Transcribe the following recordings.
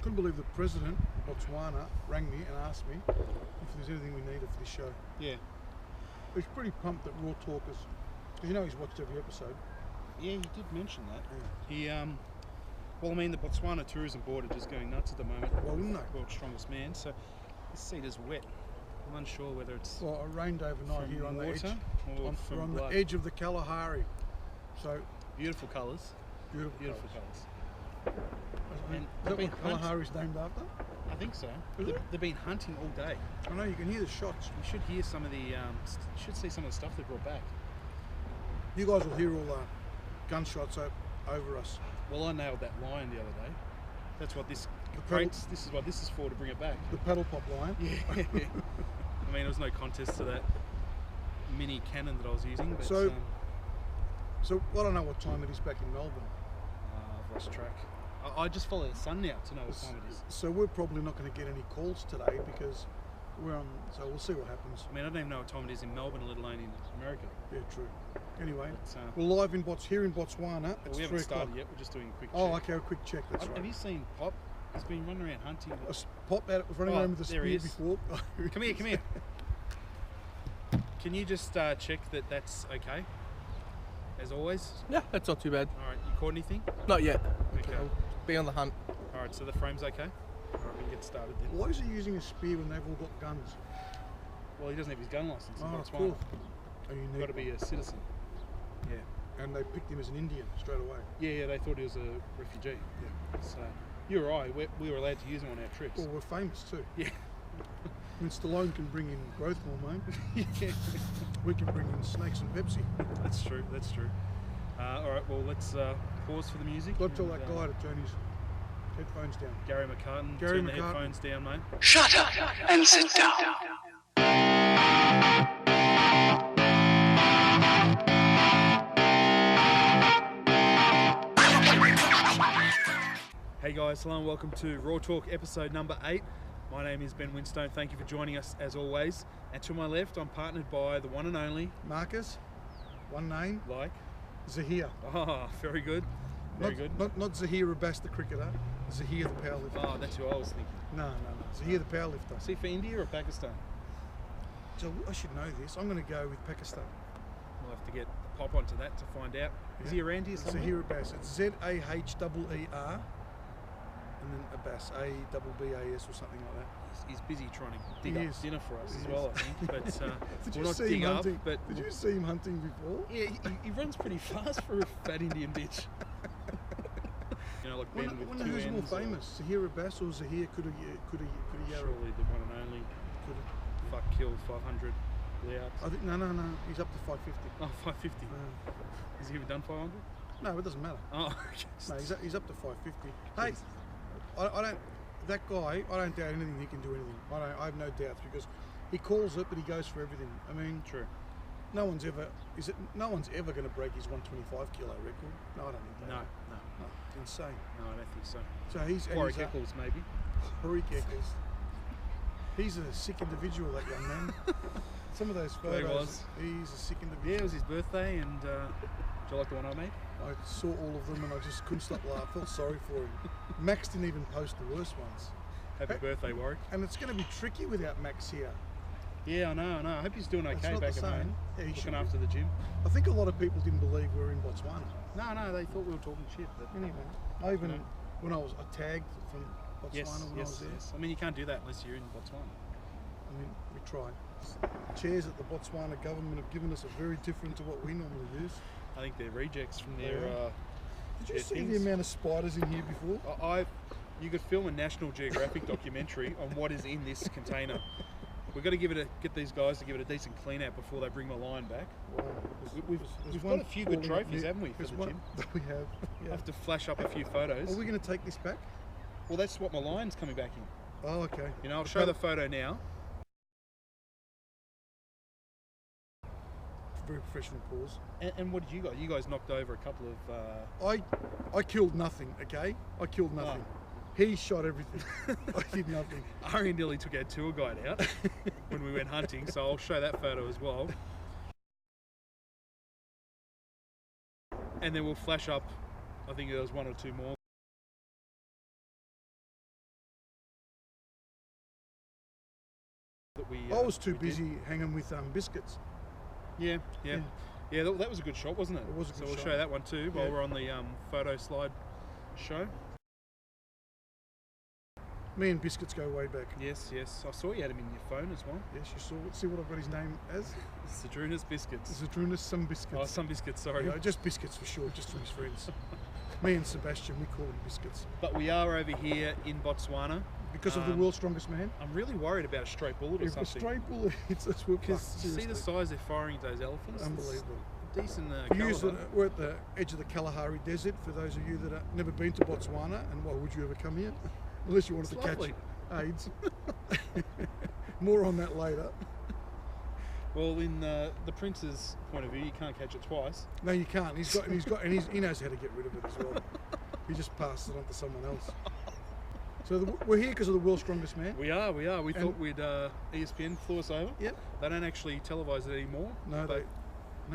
Couldn't believe the president of Botswana rang me and asked me if there's anything we needed for this show. Yeah. He's pretty pumped that Raw Talkers, because you know he's watched every episode. Yeah, he did mention that. Yeah. He, well, I mean, the Botswana Tourism Board are just going nuts at the moment. Well, wouldn't they? World's strongest man. So this seat is wet. I'm unsure whether it's Well, it rained overnight here on the edge. or We're on blood. the edge of the Kalahari. So Beautiful colours. beautiful colours. And And is they've that been what Kalahari's named after? I think so. Is it? They've been hunting all day. I know, you can hear the shots. We should hear some of the, should see some of the stuff they brought back. You guys will hear all the gunshots over us. Well, I nailed that lion the other day. That's what this pedal- this is what this is for, to bring it back. The paddle pop line. Yeah. I mean, there was no contest to that mini cannon that I was using. But, So I don't know what time it is back in Melbourne. I've lost track. I just follow the sun now to know what time it is. So we're probably not going to get any calls today because we're on. So we'll see what happens. I mean, I don't even know what time it is in Melbourne, let alone in America. Yeah, true. Anyway, But, we're live in here in Botswana. well, It's we 3 haven't o'clock. started yet. We're just doing a quick check. Oh, okay, a quick check. That's right. Have you seen Pop? He's been running around hunting. Pop out, running Oh, around with the there he spear is. before. Come here. Can you just check that that's okay? As always. Yeah, that's not too bad. All right. You caught anything? Not yet. Okay. Be on the hunt. All right. So the frame's okay. All right. We can get started then. Why is he using a spear when they've all got guns? Well, he doesn't have his gun license. Oh, in of Botswana. course. Oh, you need Got to be one. a citizen. Yeah. And they picked him as an Indian straight away. Yeah. They thought he was a refugee. Yeah. So you were right. We were allowed to use him on our trips. Well, we're famous too. Yeah. I mean, Stallone can bring in growth hormone. Yeah. We can bring in snakes and Pepsi. That's true. That's true. All right. Well, let's pause for the music. Got to tell and, that guy to turn his headphones down. Gary McCartan. Gary turn the McCartan. headphones down, mate. Shut up and sit down. Hey guys, hello and welcome to Raw Talk episode number 8. My name is Ben Winstone. Thank you for joining us as always. And to my left, I'm partnered by the one and only, Marcus, one name, like, Zahir. oh, very good, very good. Not Zahir Abbas the cricketer, Zahir the powerlifter. Oh, that's who I was thinking. No. Zahir the powerlifter. See, for India or Pakistan? So I should know this. I'm going to go with Pakistan. We'll have to get pop onto that to find out. Is he around here somewhere? Zahir Abbas. It's Zahee-er and then Abbas, A-B-B-A-S or something like that. He's busy trying to dig He up is. dinner for us He as well, is. I think. But Did we'll you not see dig him up. hunting? But Did you see him hunting before? yeah, he runs pretty fast for a fat Indian bitch. You know, like Ben with Wonder two who's more ends. or famous, Zahir Abbas or Zahir Kudayara? Surely the one and only. Fuck, killed 500 layouts. I think no. He's up to 550. Oh, 550. Has he ever done 500? No, it doesn't matter. Oh, No, he's up to 550. Hey, I don't. That guy, I don't doubt anything. He can do anything. I have no doubts because he calls it, but he goes for everything. I mean, true. no one's ever going to break his 125 kilo record. No, I don't think that. No. No, it's insane. No, I don't think so. So he's Warwick Eccles, maybe. Warwick Eccles. He's a sick individual, that young man. Some of those Well, he photos. was. He's a sick individual. Yeah, it was his birthday, and do you like the one I made? I saw all of them and I just couldn't stop laughing. I felt sorry for him. Max didn't even post the worst ones. Happy Hey. birthday, Warwick. And it's going to be tricky without Max here. Yeah, I know. I hope he's doing It's okay not back the at same. home. Yeah, he should Looking be. after the gym. I think a lot of people didn't believe we were in Botswana. No, they thought we were talking shit. But Anyway, I even, No. when I was tagged from Botswana yes. when I was there. I mean, you can't do that unless you're in Botswana. I mean, we tried. Chairs that the Botswana government have given us are very different to what we normally use. I think they're rejects from They their. are. Did you their see things. the amount of spiders in here before? You could film a National Geographic documentary on what is in this container. We've got to get these guys to give it a decent clean out before they bring the lion back. Wow. We've There's got one a few good falling trophies, near- haven't we, for there's the one gym? that we have. I Yeah. have to flash up a few photos. Are we going to take this back? Well, that's what my lion's coming back in. Oh, okay. You know, I'll show the photo now. Very professional pause. And what did you guys? You guys knocked over a couple of. I killed nothing, okay? I killed nothing. He shot everything. I did nothing. Ari nearly took our tour guide out when we went hunting, so I'll show that photo as well. And then we'll flash up, I think there was one or two more. I was too we did. busy hanging with biscuits. Yeah. That was a good shot, wasn't it? It was a good So we'll shot. show that one too while Yeah. we're on the photo slide show. Me and biscuits go way back. Yes. I saw you had him in your phone as well. Yes, you saw. See what I've got his name as? Cedrunas Biscuits. Zadrunas Some Biscuits. Oh, some biscuits, sorry. Yeah, just biscuits for short, just for his friends. Me and Sebastian, we call him biscuits. But we are over here in Botswana. Because of the world's strongest man? I'm really worried about a straight bullet or If a something. straight bullet hits us, we're Because fucked, you see the seriously. size they're firing at those elephants? Unbelievable. It's decent For you caliber. that we're at the edge of the Kalahari Desert, for those of you that have never been to Botswana, and why would you ever come here? Unless you wanted It's to lovely. catch AIDS. More on that later. Well, in the prince's point of view, you can't catch it twice. No, you can't. He knows how to get rid of it as well. He just passes it on to someone else. So we're here because of the world's strongest man. We are. We thought we'd ESPN flew us over. Yep. They don't actually televise it anymore. No,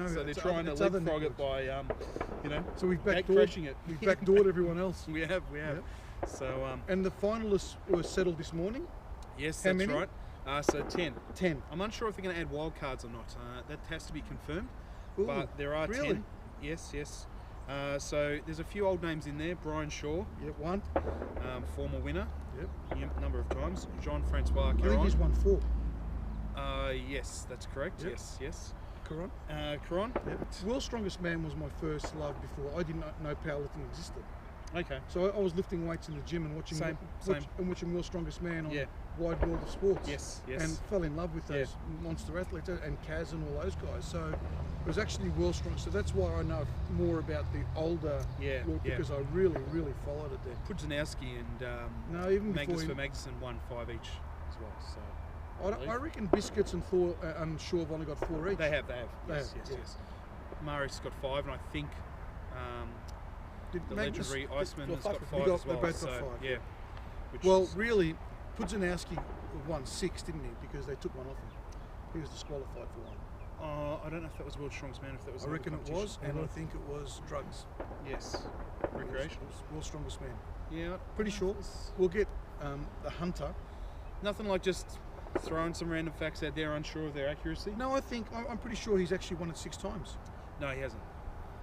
so they're it's trying it's to other leapfrog it networks. by, So we've gate backdoored, crashing it. We've backdoored everyone else. We have. Yep. So And the finalists were settled this morning. yes, How that's many? right. So 10. 10. I'm unsure if they're going to add wild cards or not. That has to be confirmed. Ooh, But there are really? 10. Yes. So there's a few old names in there. Brian Shaw, Yep, one. former winner, Yep. a number of times. Jean-Francois I think Caron. he's won 4. Yes, that's correct. Yep. Yes. Caron. Caron. Yep. World's Strongest Man was my first love before. I did not know powerlifting existed. Okay. So I was lifting weights in the gym and watching Same. and watching World's Strongest Man on Yeah. Wide World of Sports. Yes. And fell in love with those monster athletes and Kaz and all those guys. So it was actually World's Strongest. So that's why I know more about the older world, because I really followed it then. Pudzianowski and No, even before Magnus him, for Magnuson won 5 each as well. So I reckon Biscuits and Thor and Shaw have only got 4 each. they have. Yes. Marius got 5, and I think Did the Magnus- legendary Iceman has got 5 They as well. both got so 5. yeah. Which Well, is- really, Pudzianowski won 6, didn't he? Because they took one off him. He was disqualified for one. I don't know if that was World's Strongest Man. If that was I another reckon it competition. was, and I think it was drugs. Yes. Recreational. World's Strongest Man. Yeah. Pretty sure. We'll get the Hunter. Nothing like just throwing some random facts out there, unsure of their accuracy. No, I'm pretty sure he's actually won it 6 times. No, he hasn't.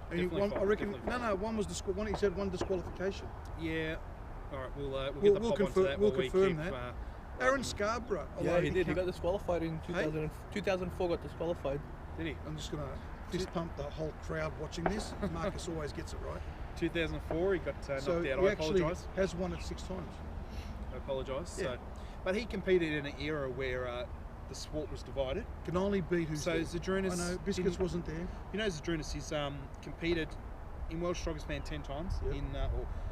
And he Definitely won, five, I reckon. definitely No, one was he said one disqualification. Yeah. All right, we'll get We'll the pop onto confirm- that we'll while we confirm keep, that. Aaron Scarborough. Yeah, although he did. He can't- got disqualified in 2004. Got disqualified. Did he? I'm just gonna fist pump the whole crowd watching this. Marcus always gets it right. 2004, he got knocked So out. he I actually apologise. has won it 6 times. I apologise. Yeah. So, but he competed in an era where the sport was divided. Can only beat who's So there. Zydrunas I know Biscuits didn't- wasn't there. You know, Zydrunas, he's competed in World's Strongest Man 10 times. Yep. he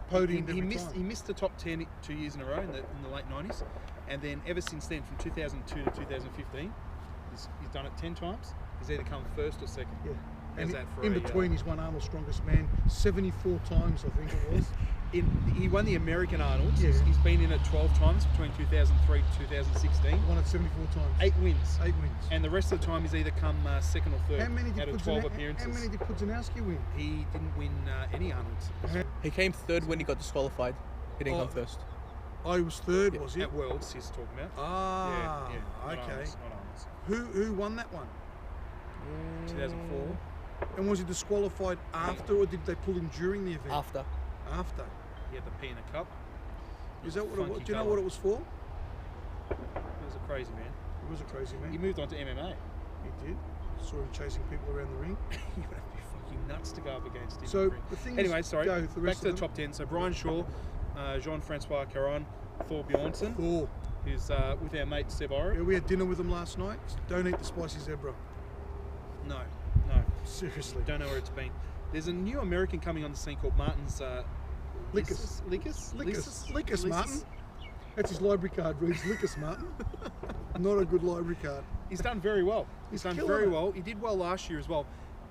Podiumed every missed time. he missed the top 10 2 years in a row in the late 90s, and then ever since then, from 2002 to 2015, he's done it 10 times. He's either come first or second. Yeah. How's And that for in a, between, he's won Arnold's Strongest Man 74 times, I think it was. He won the American Arnold's. Yeah. He's been in it 12 times between 2003 to 2016. Won it 74 times. 8 wins. 8 wins. And the rest of the time he's either come second or third How many out did of 12 appearances. How many did Pudzianowski win? He didn't win any Arnold's. He came third when he got disqualified. He didn't Oh. come first. Oh, he was third, was he? At Worlds, he's talking about. Ah, Not okay. Arnold's, not Arnold's. Who won that one? 2004. And was he disqualified after, or did they pull him during the event? After. After. He had the P in a cup. Is that what it was? Funky Do you know colour. what it was for? He was a crazy man. He was a crazy man. He moved on to MMA. He did. Saw him chasing people around the ring. You would have to be fucking nuts to go up against him. in So the ring. the thing Anyway, is, sorry. go with the Back rest to the of them. top 10. So Brian Shaw, Jean-Francois Caron, Thor Bjornsson, Thor. who's with our mate Seb Yeah, Orrick. we had dinner with him last night. Don't eat the spicy zebra. No. Seriously. Don't know where it's been. There's a new American coming on the scene called Martin's Lickus. Lickus, Lickus, Martin. That's his library card reads Lickus, Martin. Not a good library card. He's done very well. He's He's done killing very it. well. He did well last year as well.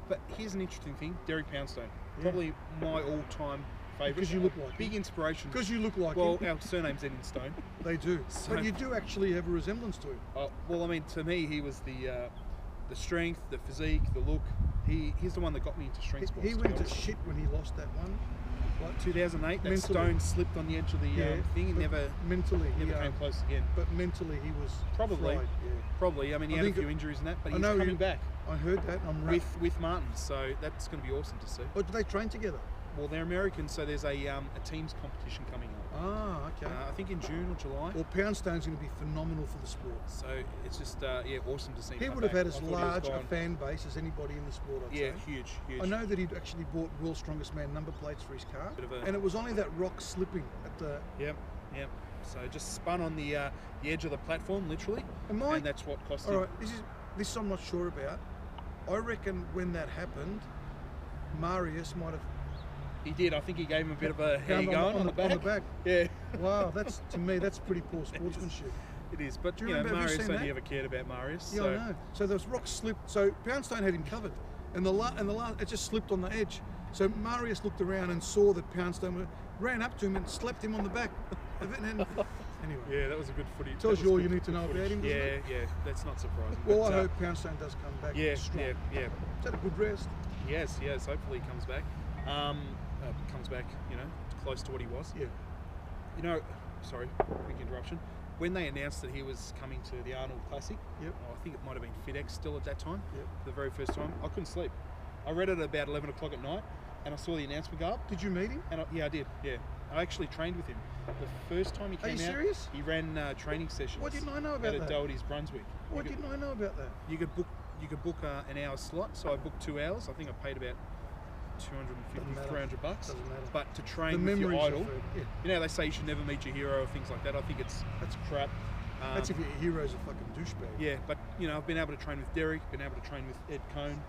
But here's an interesting thing: Derek Poundstone, probably my all-time favourite. Because you look like big him. inspiration. Because you look like Well, him. our surname's in stone. They do. So- But you do actually have a resemblance to him. Well, I mean, to me, he was the strength, the physique, the look. He's the one that got me into strength sports. He to be went to honest. shit when he lost that one. Like 2008, that mentally. stone slipped on the edge of the thing and but never mentally came close again. But mentally he was Probably. fried, Probably. I mean, he I had a think few injuries and that, but I he's know coming back I heard that. I'm with Martin, so that's going to be awesome to see. But do they train together? Well, they're Americans, so there's a teams competition coming up. Ah, okay. I think in June or July. Well, Poundstone's going to be phenomenal for the sport. So it's just awesome to see him He come would have back. had as I thought he was large a gone. fan base as anybody in the sport, I'd Yeah, say. huge. I know that he'd actually bought World's Strongest Man number plates for his car, and it was only that rock slipping at the... Yep. So just spun on the edge of the platform, literally, and that's what cost him. All right, this I'm not sure about. I reckon when that happened, Marius might have... He did. I think he gave him a bit of a how you going on the back. On the back. Yeah. Wow, to me, that's pretty poor sportsmanship. It is, but Do you remember, Marius have you seen only that? ever cared about Marius. Yeah, so. I know. So those rocks slipped. So Poundstone had him covered, and the last it just slipped on the edge. So Marius looked around and saw that Poundstone ran up to him and slapped him on the back. Anyway. Yeah, that was a good footy. Tells you all you need to know about him, doesn't it? Yeah, that's not surprising. Well, but, I hope Poundstone does come back strong. Yeah. Is that a good rest? Yes. Hopefully he comes back. Close to what he was. Yeah. Sorry, quick interruption. When they announced that he was coming to the Arnold Classic, I think it might have been FedEx still at that time, for the very first time, I couldn't sleep. I read it about 11 o'clock at night, and I saw the announcement go up. Did you meet him? And I did, yeah. I actually trained with him. The first time he came out, serious? he ran training sessions. Why didn't I know about at that? Doherty's, Brunswick. Why didn't I know about that? You could book an hour slot, so I booked 2 hours. I think I paid about $250, $300. Doesn't matter. But to train with your idol, yeah. they say you should never meet your hero or things like that. I think that's crap. That's if your hero's a fucking douchebag. Yeah, but I've been able to train with Derek, been able to train with Ed Cohn.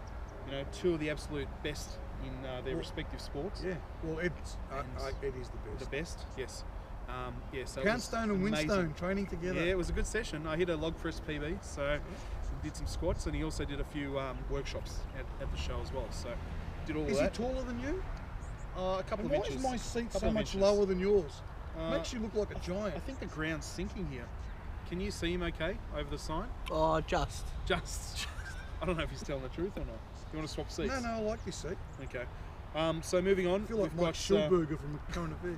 Two of the absolute best in their respective sports. Yeah. Well, Ed is the best. The best, yes. So Poundstone and Winstone training together. Yeah, it was a good session. I hit a log press PB, so we did some squats, and he also did a few workshops at the show as well. So did all of that. Is he taller than you? A couple of why inches. Why is my seat Couple so of much inches. lower than yours? Makes you look like a giant. I think the ground's sinking here. Can you see him okay over the sign? Oh, just. I don't know if he's telling the truth or not. You want to swap seats? No, I like this seat. Okay. So moving on. I feel like we've Mike got Schulberger from Current Affair.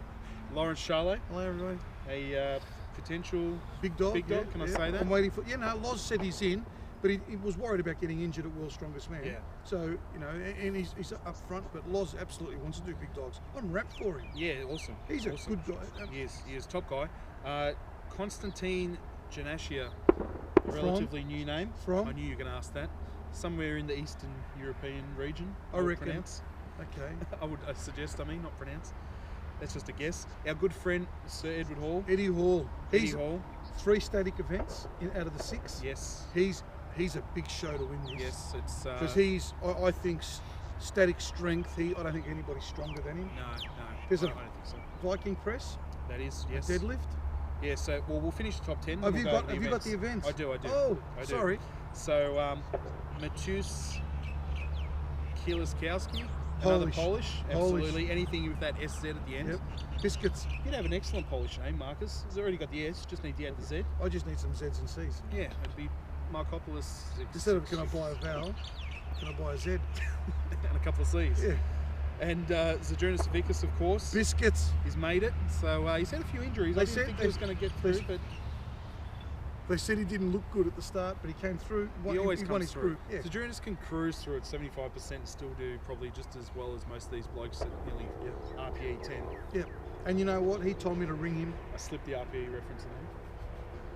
Lawrence Charlet, Hello, everybody. a potential Big dog. Can I say that? I'm waiting for... Loz said he's in, but he was worried about getting injured at World's Strongest Man. Yeah. So, and he's up front, but Loz absolutely wants to do big dogs. I'm wrapped for him. Yeah, awesome. He's a awesome. good guy. He is top guy. Konstantin Janashia, a relatively new name. I knew you were going to ask that. Somewhere in the Eastern European region. I reckon. Pronounce. Okay. I would suggest, not pronounce. That's just a guess. Our good friend, Sir Edward Hall. Eddie Hall. Eddie Hall. 3 static events out of the 6. Yes. He's a big show to win this. Yes, it's... Because he's, I think, static strength, I don't think anybody's stronger than him. No. There's I don't think so. Viking press. That is, yes. Deadlift. Yeah, so, we'll finish the top 10. Have you got the events? I do. Oh, I do. sorry. So, Matus Kieliskowski, another Polish. Absolutely. Anything with that SZ at the end. Yep. Biscuits. You'd have an excellent Polish name, Marcus. He's already got the S, just need to add the Z. I just need some Zs and Cs. Yeah, it'd be Markopoulos. Instead of can I buy a vowel, can I buy a Z? And a couple of Cs. Yeah. And Zadrunas Savikas, of course. Biscuits. He's made it. So he's had a few injuries. I didn't think he was going to get through, but... They said he didn't look good at the start, but he came through. He always won comes his through. group. Yeah. Zadrunas can cruise through at 75%, still do probably just as well as most of these blokes at nearly RPE 10. Yeah. And you know what? He told me to ring him. I slipped the RPE reference in there.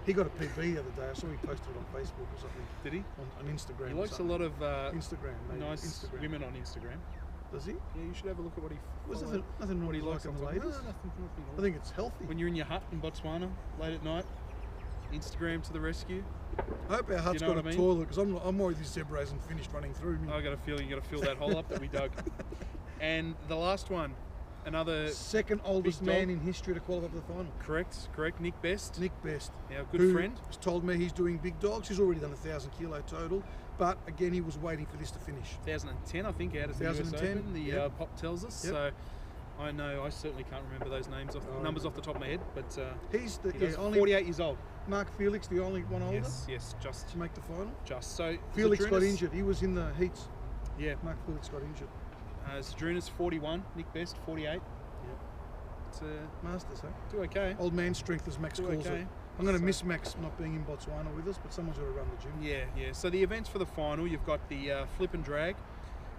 He got a PB the other day. I saw he posted it on Facebook or something. Did he? On Instagram. He likes a lot of Instagram, nice Instagram. women on Instagram. Does he? Yeah, you should have a look at what he nothing wrong what he with likes liking on the top. ladies. No, nothing I think it's healthy. When you're in your hut in Botswana late at night, Instagram to the rescue. I hope our hut's you know got a toilet because I'm worried this zebra hasn't finished running through me. I got a feeling you got to fill that hole up that we dug. And the last one, another second oldest man in history to qualify for the final. Correct. Nick Best. Nick Best. Our good friend. Has told me he's doing big dogs. He's already done 1,000 kilo total, but again he was waiting for this to finish. 2010, I think, out of the US Open. The pop tells us. Yep. So I know I certainly can't remember those names numbers off the top of my head, but he's only 48 years old. Mark Felix, the only one older. Yes, just to make the final. Just so Felix got injured. He was in the heats. Yeah, Mark Felix got injured. Zadrunas 41, Nick Best 48. Yeah. Masters, huh? do okay. Old man strength, as Max Do calls okay. it. I'm going to miss Max not being in Botswana with us, but someone's got to run the gym. Yeah. So the events for the final, you've got the flip and drag.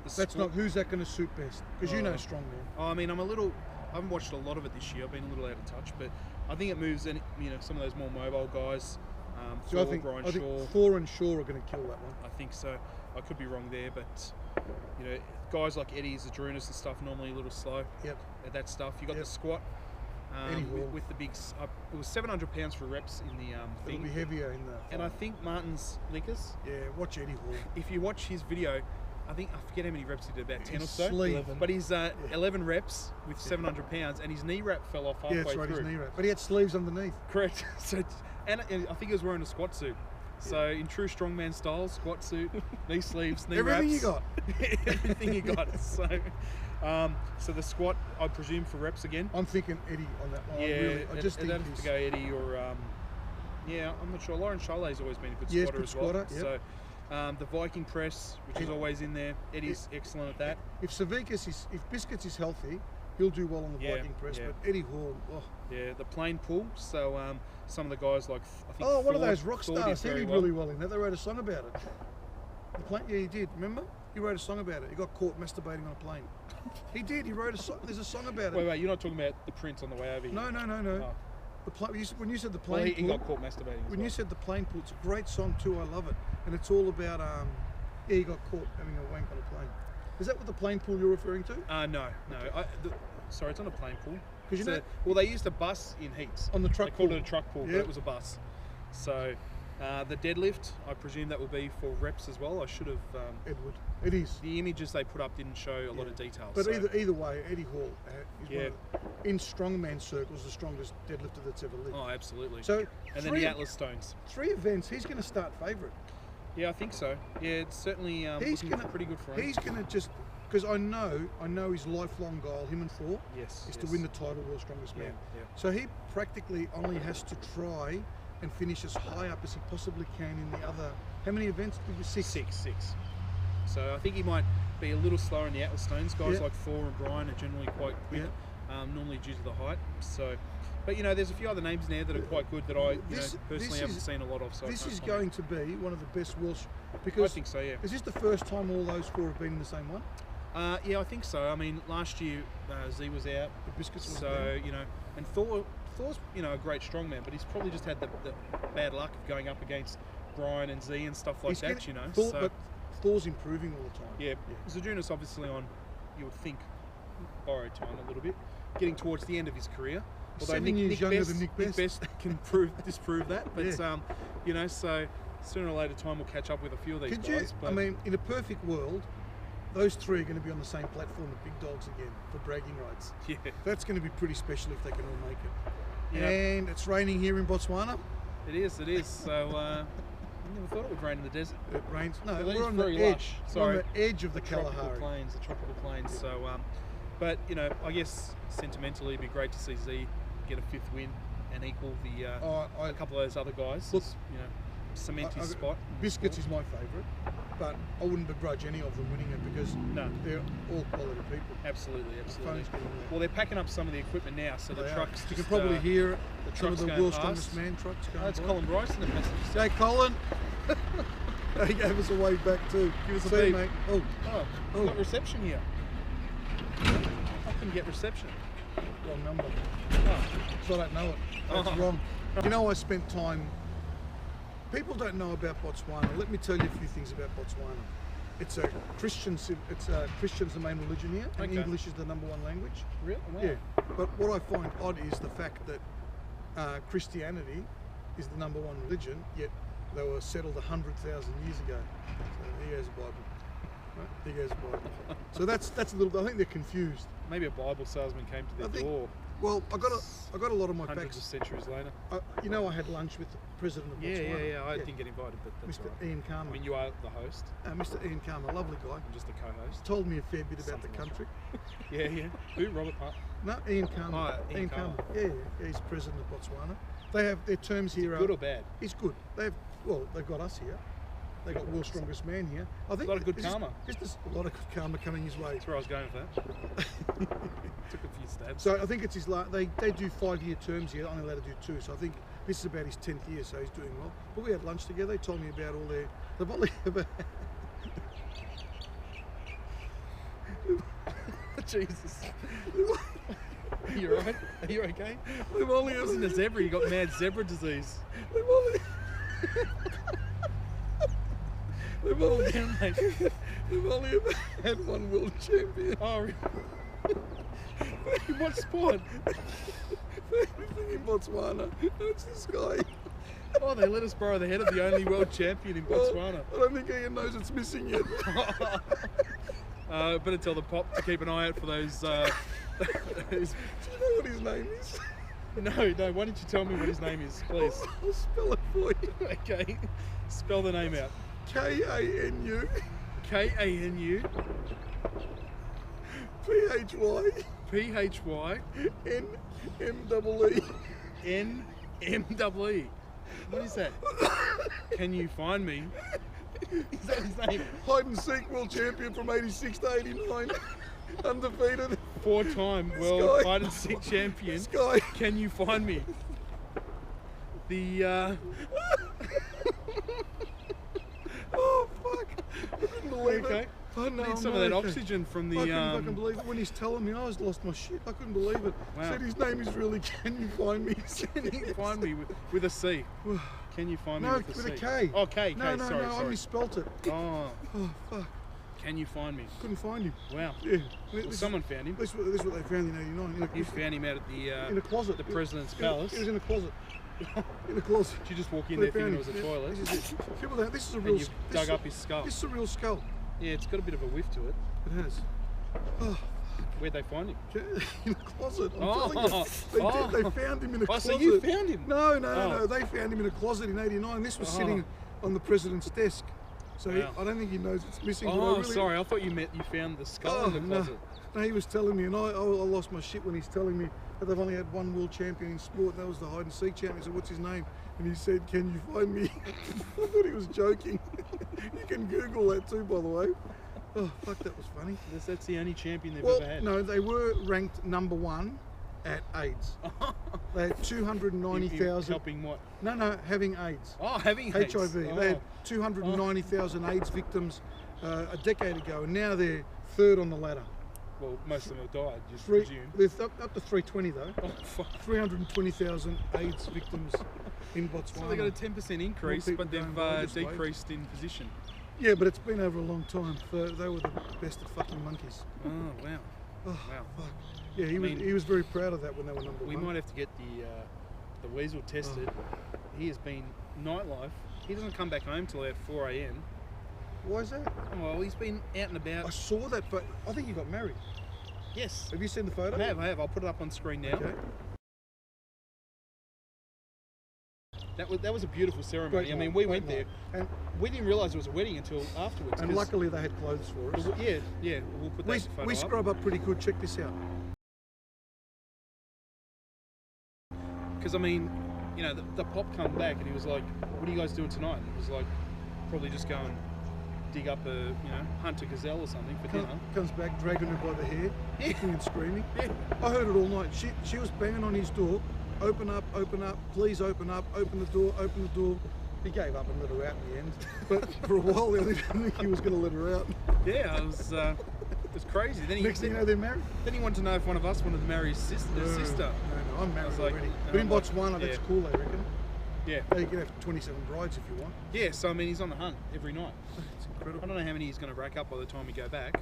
Who's that going to suit best? Because you know strongman. I mean, I haven't watched a lot of it this year. I've been a little out of touch, but I think it moves in, some of those more mobile guys. So I think Thor and Shaw are going to kill that one. I think so. I could be wrong there, but guys like Eddie Zadrunas and stuff normally a little slow. Yep. At that stuff. You got the squat. With the big, it was 700 pounds for reps in the thing. It'll be heavier in the. And I think Martin's Lickers. Yeah, watch Eddie Hall. If you watch his video, I forget how many reps he did, about 10 or so. 11. But he's 11 reps with 700 pounds, and his knee wrap fell off halfway Yeah, that's right, through. his knee wrap. But he had sleeves underneath. Correct. And I think he was wearing a squat suit. So in true strongman style, squat suit, knee sleeves, knee Everything wraps. you got. Everything you got. So the squat, I presume, for reps again. I'm thinking Eddie on that one. Yeah, I just think it'd have to go Eddie or I'm not sure. Lauren Chalet's always been a good squatter as well. Squatter, yep. So the Viking press, which is always in there, Eddie's excellent at that. If Biscuits is healthy, he'll do well on the Viking press. Yeah. But Eddie Hall, Yeah, the plane pull. So some of the guys like I think. one of Ford- those rock Ford stars. He did well. really well in that. They wrote a song about it. Yeah, he did. Remember? He wrote a song about it. He got caught masturbating on a plane. He did. He wrote a song. There's a song about it. Wait, you're not talking about the print on the way over here? No. Oh. When you said the plane he pull, got caught masturbating. when you said the plane pull, it's a great song too. I love it, and it's all about he got caught having a wank on a plane. Is that what the plane pull you're referring to? No. Sorry, it's not a plane pull. Because they used a bus in heats. On the truck They called pull. it a truck pull, but it was a bus. So the deadlift, I presume that will be for reps as well. I should have. Edward. It is. The images they put up didn't show a lot of details. But either way, Eddie Hall is in strongman circles the strongest deadlifter that's ever lived. Oh, absolutely. So then the Atlas Stones. 3 events. He's going to start favourite. Yeah, I think so. Yeah, it's certainly looking pretty good for him. He's going to just because I know his lifelong goal, him and Thor, is to win the title, World's Strongest Man. Yeah. So he practically only has to try and finish as high up as he possibly can in the other. How many events? It was 6. 6. So I think he might be a little slower in the Atlas Stones. Guys like Thor and Brian are generally quite quick, normally due to the height. So, but there's a few other names in there that are quite good that I personally haven't seen a lot of. So this is going to be one of the best worlds. Because I think so. Yeah. Is this the first time all those 4 have been in the same one? Yeah, I think so. I mean, last year Z was out. The Biscuits was so and Thor's a great strongman, but he's probably just had the bad luck of going up against Brian and Z and stuff like that. But Thor's improving all the time. Yeah. Zadrunas obviously on, you would think, borrowed time a little bit, getting towards the end of his career. Although 7 years younger than Nick Best can disprove that, but so sooner or later time we'll catch up with a few of these guys. I mean, in a perfect world, those 3 are going to be on the same platform with big dogs again for bragging rights. Yeah. That's going to be pretty special if they can all make it. Yeah. And it's raining here in Botswana. It is. So I never thought it would rain in the desert. It rains. No, we're on the edge. Sorry, on the edge of the Kalahari. The tropical plains. So, but I guess sentimentally, it'd be great to see Z get a 5th win and equal the a couple of those other guys. Look, cement his spot. Biscuits is my favourite, but I wouldn't begrudge any of them winning it because they're all quality people. Absolutely. Well, they're packing up some of the equipment now, so the trucks. You can probably hear it. Some of the World's Strongest Man trucks going. That's Colin Bryce in the passenger seat. Hey, Colin. He gave us a wave back too. Give us a beep, mate. We've got reception here. I couldn't get reception. Wrong number. Oh. So I don't know it. That's wrong. I spent time. People don't know about Botswana. Let me tell you a few things about Botswana. It's a Christian's the main religion here, and English is the #1 language. Really? Wow. Yeah. But what I find odd is the fact that Christianity is the #1 religion, yet they were settled 100,000 years ago. So here goes the Bible. Right? Here goes the Bible. So that's a little. I think they're confused. Maybe a Bible salesman came to their door. Well, I got a lot of my hundreds facts. of centuries later. I had lunch with the president of Botswana. Yeah. I didn't get invited, but that's Mr. right. Ian Karma. I mean, you are the host. Mr. Ian Karma, lovely guy. I'm just the co-host. Told me a fair bit about the country. Yeah. Who? Robert Park? No, Ian Karma. Ian Karma. Yeah, he's president of Botswana. They have their terms here. Good or bad? It's good. They've got us here. They got world's strongest man here. I think A lot of good it's karma. Just a lot of good karma coming his way. That's where I was going with that. Took a few stabs. So I think it's his last. They do 5-year terms here. Only allowed to do 2. So I think this is about his 10th year. So he's doing well. But we had lunch together. They told me about all their. They've only ever. Jesus. You alright? Are you okay? They've only It wasn't a zebra, you got mad zebra disease. They've only. They've only, Down, mate. they've only ever had one world champion. Oh, really? In what sport? Everything in Botswana. It's this guy. Oh, they let us borrow the head of the only world champion in Botswana. I don't think Ian knows it's missing yet. Better tell the pop to keep an eye out for those. Do you know what his name is? No, why don't you tell me what his name is, please? I'll spell it for you. Okay, spell the name out. Kanu Kanu Phy Phy Nmme. Nmme. What is that? Can you find me? Is that his name? Hide and seek world champion from 86 to 89. Undefeated. 4-time This world guy. hide and seek champion. This guy. Can you find me? The Oh fuck! I couldn't believe okay. it. Oh, no, Need some I'm of that not okay. oxygen from the I couldn't fucking believe it when he's telling me. I was lost my shit. I couldn't believe it. Wow. Said his name is really. Can you find me? Can you find me with a C? Can you find me No, with a C? with a K. Oh, K. No, Sorry. I misspelt it. Oh, Oh fuck! can you find me? Couldn't find him. Wow. Yeah. Well, someone found him. This is what they found in '89. You found him out at the in a closet. the president's It palace. was in a closet. In a closet. Did you just walk in They there thinking found it was a him. toilet? This is it. People don't. This is a And real. you've dug up his skull. This is a real skull. Yeah, it's got a bit of a whiff to it. It has. Oh, Where'd they find him? in a closet. I'm Oh. telling you. Oh. They found him in a Oh, closet. so you found him? No. Oh. They found him in a closet in '89. This was Oh. sitting on the president's desk. So Wow. I don't think he knows it's missing. but I Oh, really, sorry. I thought you meant you found the skull in the closet. No, he was telling me, and I lost my shit when he's telling me that they've only had one world champion in sport, and that was the hide and seek champion. I said, what's his name? And he said, can you find me? I thought he was joking. You can Google that too, by the way. Oh, fuck, that was funny. That's the only champion they've Well, ever had. no, they were ranked #1 at AIDS. They had 290,000. Helping what? No, having AIDS. Oh, having AIDS. HIV. Oh. They had 290,000 AIDS victims a decade ago, and now they're 3rd on the ladder. Well, most of them have died, just Three, presume. they're up to 320 though. Oh, fuck. 320,000 AIDS victims in Botswana. So they got a 10% increase, people but they've going by this way. decreased in position. Yeah, but it's been over a long time. They were the best of fucking monkeys. Oh, wow. Oh, Wow. fuck. Yeah, he mean, was very proud of that when they were #1. We might have to get the weasel tested. He has been nightlife. He doesn't come back home till about 4 a.m. Why is that? Oh, well, he's been out and I about. saw that, but I think you got married. Yes. Have you seen the photo? I have. I'll put it up on screen now. Okay. That was a beautiful ceremony. Great I mean, night, we great went there. night. And We didn't realise it was a wedding until afterwards. and 'cause- luckily they had clothes for us. Well, yeah. We'll put that photo We up. scrub up pretty good. Check this out. Because I mean, you know, the pop come back and he was like, "What are you guys doing tonight?" And it was like, probably just go and dig up hunt a gazelle or something for dinner. Comes back, dragging her by the hair, Yeah. kicking and screaming. Yeah. I heard it all night. She was banging on his door. Open up, please open up, open the door. He gave up and let her out in the end. But for a while there, I didn't think he was going to let her out. Yeah, it was crazy. Then Next thing you know, they're married. Then he wanted to know if one of us wanted to marry his sister. No, I'm married was like, already. no, But in I'm like, Botswana, that's yeah. cool, they reckon. Yeah. You can have 27 brides if you want. Yeah, so I mean, he's on the hunt every night. It's I incredible. don't know how many he's going to rack up by the time we go back.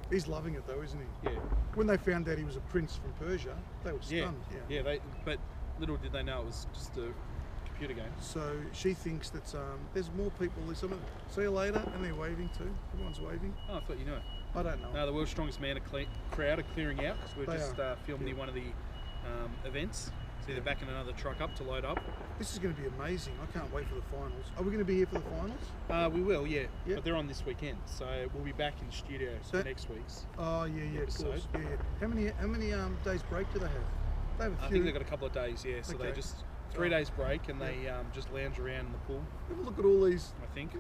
He's loving it though, isn't he? Yeah. When they found out he was a prince from Persia, they were Yeah. stunned. Yeah. But little did they know it was just a computer game. So she thinks that there's more people. There's someone, see you later, and they're waving too. Everyone's waving. Oh, I thought you knew it. I don't know. No, the world's strongest man crowd are clearing out because we're They just are. filmed near one of the events. So they're backing another truck up to load up. This is going to be amazing. I can't wait for the finals. Are we going to be here for the finals? We will, yeah. Yeah. But they're on this weekend, so we'll be back in studio So- for next week's. Oh yeah, of Episode. course. Yeah. How many days break do they have? They have a I few. think they've got a couple of days, yeah. So they Okay. just 3 days break, and they just lounge around in the pool. Have a look at all these. I think.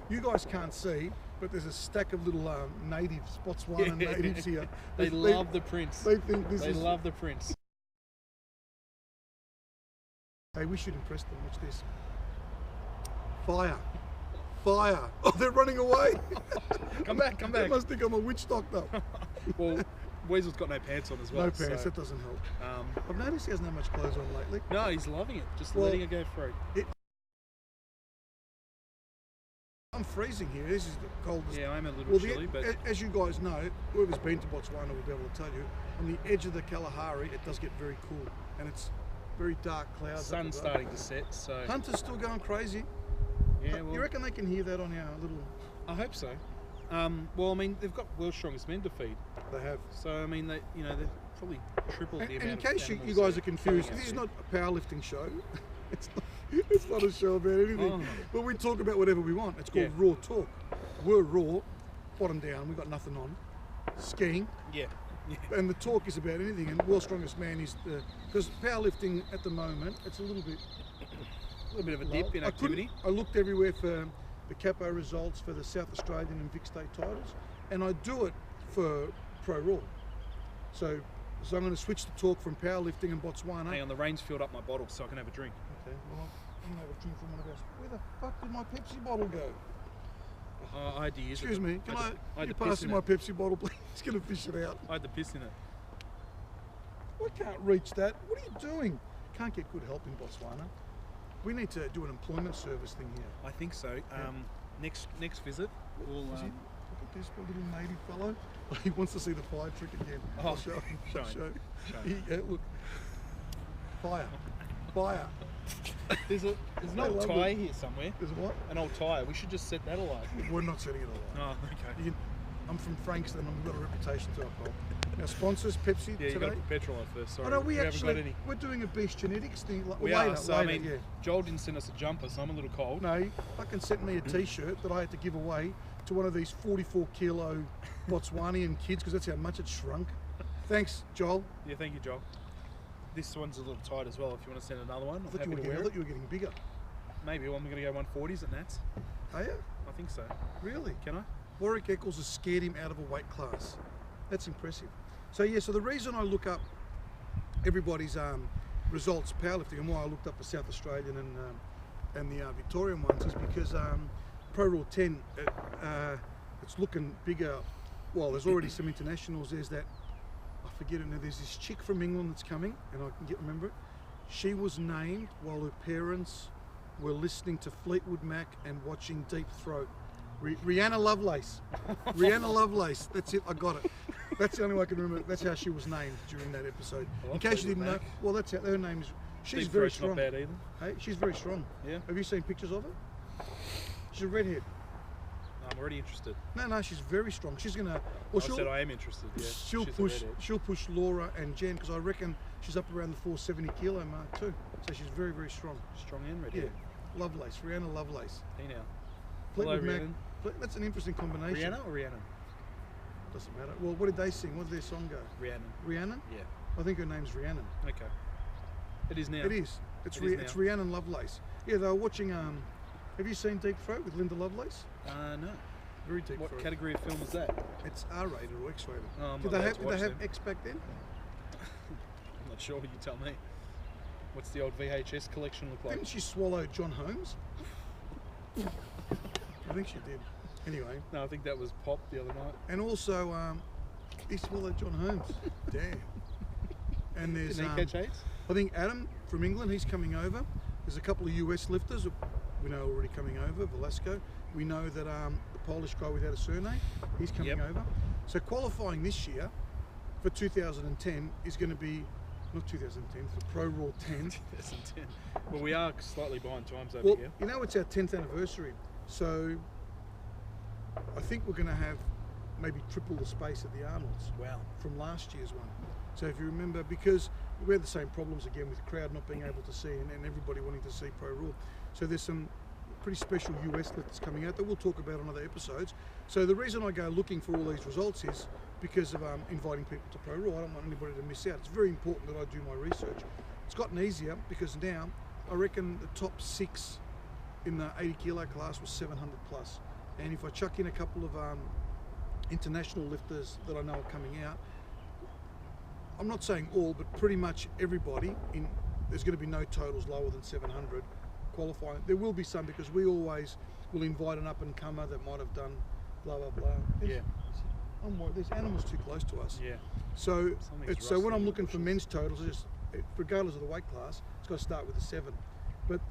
You guys can't see, but there's a stack of little natives, Botswana natives here. They love the prince. They think this They is. love the prince. Hey, we should impress them. Watch this. Fire. Fire. Oh, they're running away. Come back, come They back. must think I'm a witch doctor. Well, Weasel's got no pants on as well. No pants, so, that doesn't help. um, I've noticed he hasn't had much clothes on lately. no, he's loving it. Just Well, letting it go free. I'm freezing here. This is the coldest. Yeah, I'm a little Well, chilly, but as you guys know, whoever's been to Botswana will be able to tell you, on the edge of the Kalahari, it does get very cool, and it's very dark clouds. the up sun's above. starting to set. So Hunter's still going crazy. yeah, You well, reckon they can hear that on our little? I hope so. Well, I mean, they've got world's strongest men to feed, They have. so I mean, they've probably tripled And the in amount. case of you animals guys they're are confused, throwing this is out not a powerlifting show. It's not a show about anything. Oh. But we talk about whatever we want. It's called Raw Talk. We're raw, bottom down. We've got nothing on. Skiing. there. Yeah. And the talk is about anything. And World's Strongest Man is because powerlifting at the moment, it's a little bit. A little bit of a dip in activity. I looked everywhere for the Capo results for the South Australian and Vic State titles, and I do it for ProRaw. So I'm going to switch the talk from powerlifting and Botswana. Hang on, the rain's filled up my bottle, so I can have a drink. Okay, well, I'm going to have a drink from one of ours. Where the fuck did my Pepsi bottle go? I had to use it. Excuse me, can had you to pass piss me in my it. Pepsi bottle, please? It's going to fish it out. I had to piss in it. I can't reach that. What are you doing? Can't get good help in Botswana. We need to do an employment service thing here. I think so. Next visit, we'll. Is he- look at this little native fellow. He wants to see the fire trick again. Oh, I'll show him. show I'll him. show him. Yeah, look. Fire. Fire. There's an I old love tyre it. here somewhere. There's what? An old tyre. We should just set that alight. We're not setting it alight. Oh, okay. You can, I'm from Frankston and we've got a reputation to uphold. Our sponsors, Pepsi, Yeah, you today. got to put petrol on first. Sorry, I know we haven't actually, got any. we're doing a beast genetics thing. Like, We later, are. So later, I mean, yeah. Joel didn't send us a jumper, so I'm a little cold. No, he fucking sent me a T-shirt that I had to give away to one of these 44 kilo Botswanian kids because that's how much it shrunk. Thanks, Joel. Yeah, thank you, Joel. This one's a little tight as well. If you want to send another one, I I'm thought, happy to I wear thought it. you were getting bigger. Maybe I'm going to go 140s at Nats. Are you? I think so. Really? Can I? Warwick Eccles has scared him out of a weight class. That's impressive. So yeah, so the reason I look up everybody's results powerlifting and why I looked up the South Australian and the Victorian ones is because ProRaw 10, it's looking bigger. Well, there's already some internationals. There's that, I forget it now, there's this chick from England that's coming, and I can remember it. She was named while her parents were listening to Fleetwood Mac and watching Deep Throat. Rihanna Lovelace. Rihanna Lovelace. That's it. I got it. That's the only way I can remember. That's how she was named during that episode. I like In case you Fleetwood didn't know, Mac. well, that's how her name is. She's Deep very Throat's strong. not bad either. Hey, she's very strong. Yeah. Have you seen pictures of her? She's a redhead. I'm already interested. No, she's very strong. She's gonna. I Well, said I am interested. Yeah. she'll She's a push. redhead. She'll push Laura and Jen because I reckon she's up around the 470 kilo mark too. So she's very, very strong. Strong and Yeah. redhead. Lovelace, Rihanna Lovelace. Hey now. Fleetwood Hello, Mac. Rhiannon. That's an interesting combination. Rihanna or Rhiannon? Doesn't matter. Well, what did they sing? What did their song go? Rhiannon. Rhiannon? Yeah. I think her name's Rhiannon. Okay. It is now. It is. It's It is it's now. Rhiannon Lovelace. Yeah, they were watching. Have you seen Deep Throat with Linda Lovelace? No. Very deep What throat. category of film was that? It's R-rated or X-rated. Oh, I'm did not they allowed have? to Did they watch have them. X back then? I'm not sure. You tell me. What's the old VHS collection look like? Didn't she swallow John Holmes? I think she did. Anyway, No, I think that was Pop the other night. and also he swallowed John Holmes. Damn. And there's Didn't he catch AIDS? I think Adam from England, he's coming over. There's a couple of US lifters we know already coming over, Velasco. We know that the Polish guy without a surname, he's coming Yep. over. So qualifying this year for 2010 is going to be, not 2010, for ProRaw 10. 2010. Well, we are slightly behind times over Well, here. you know, it's our 10th anniversary. So I think we're going to have maybe triple the space at the Arnold's Wow. from last year's one. So if you remember, because we had the same problems again with the crowd not being able to see and everybody wanting to see ProRaw. So there's some pretty special US lifters coming out that we'll talk about on other episodes. So the reason I go looking for all these results is because of inviting people to ProRaw. I don't want anybody to miss out. It's very important that I do my research. It's gotten easier because now I reckon the top 6 in the 80 kilo class was 700 plus. And if I chuck in a couple of international lifters that I know are coming out, I'm not saying all, but pretty much everybody there's going to be no totals lower than 700 qualifying. There will be some, because we always will invite an up and comer that might have done blah blah blah. I'm worried. There's animals too close to us. Yeah. So when I'm looking for men's totals, regardless of the weight class, it's got to start with a 7. But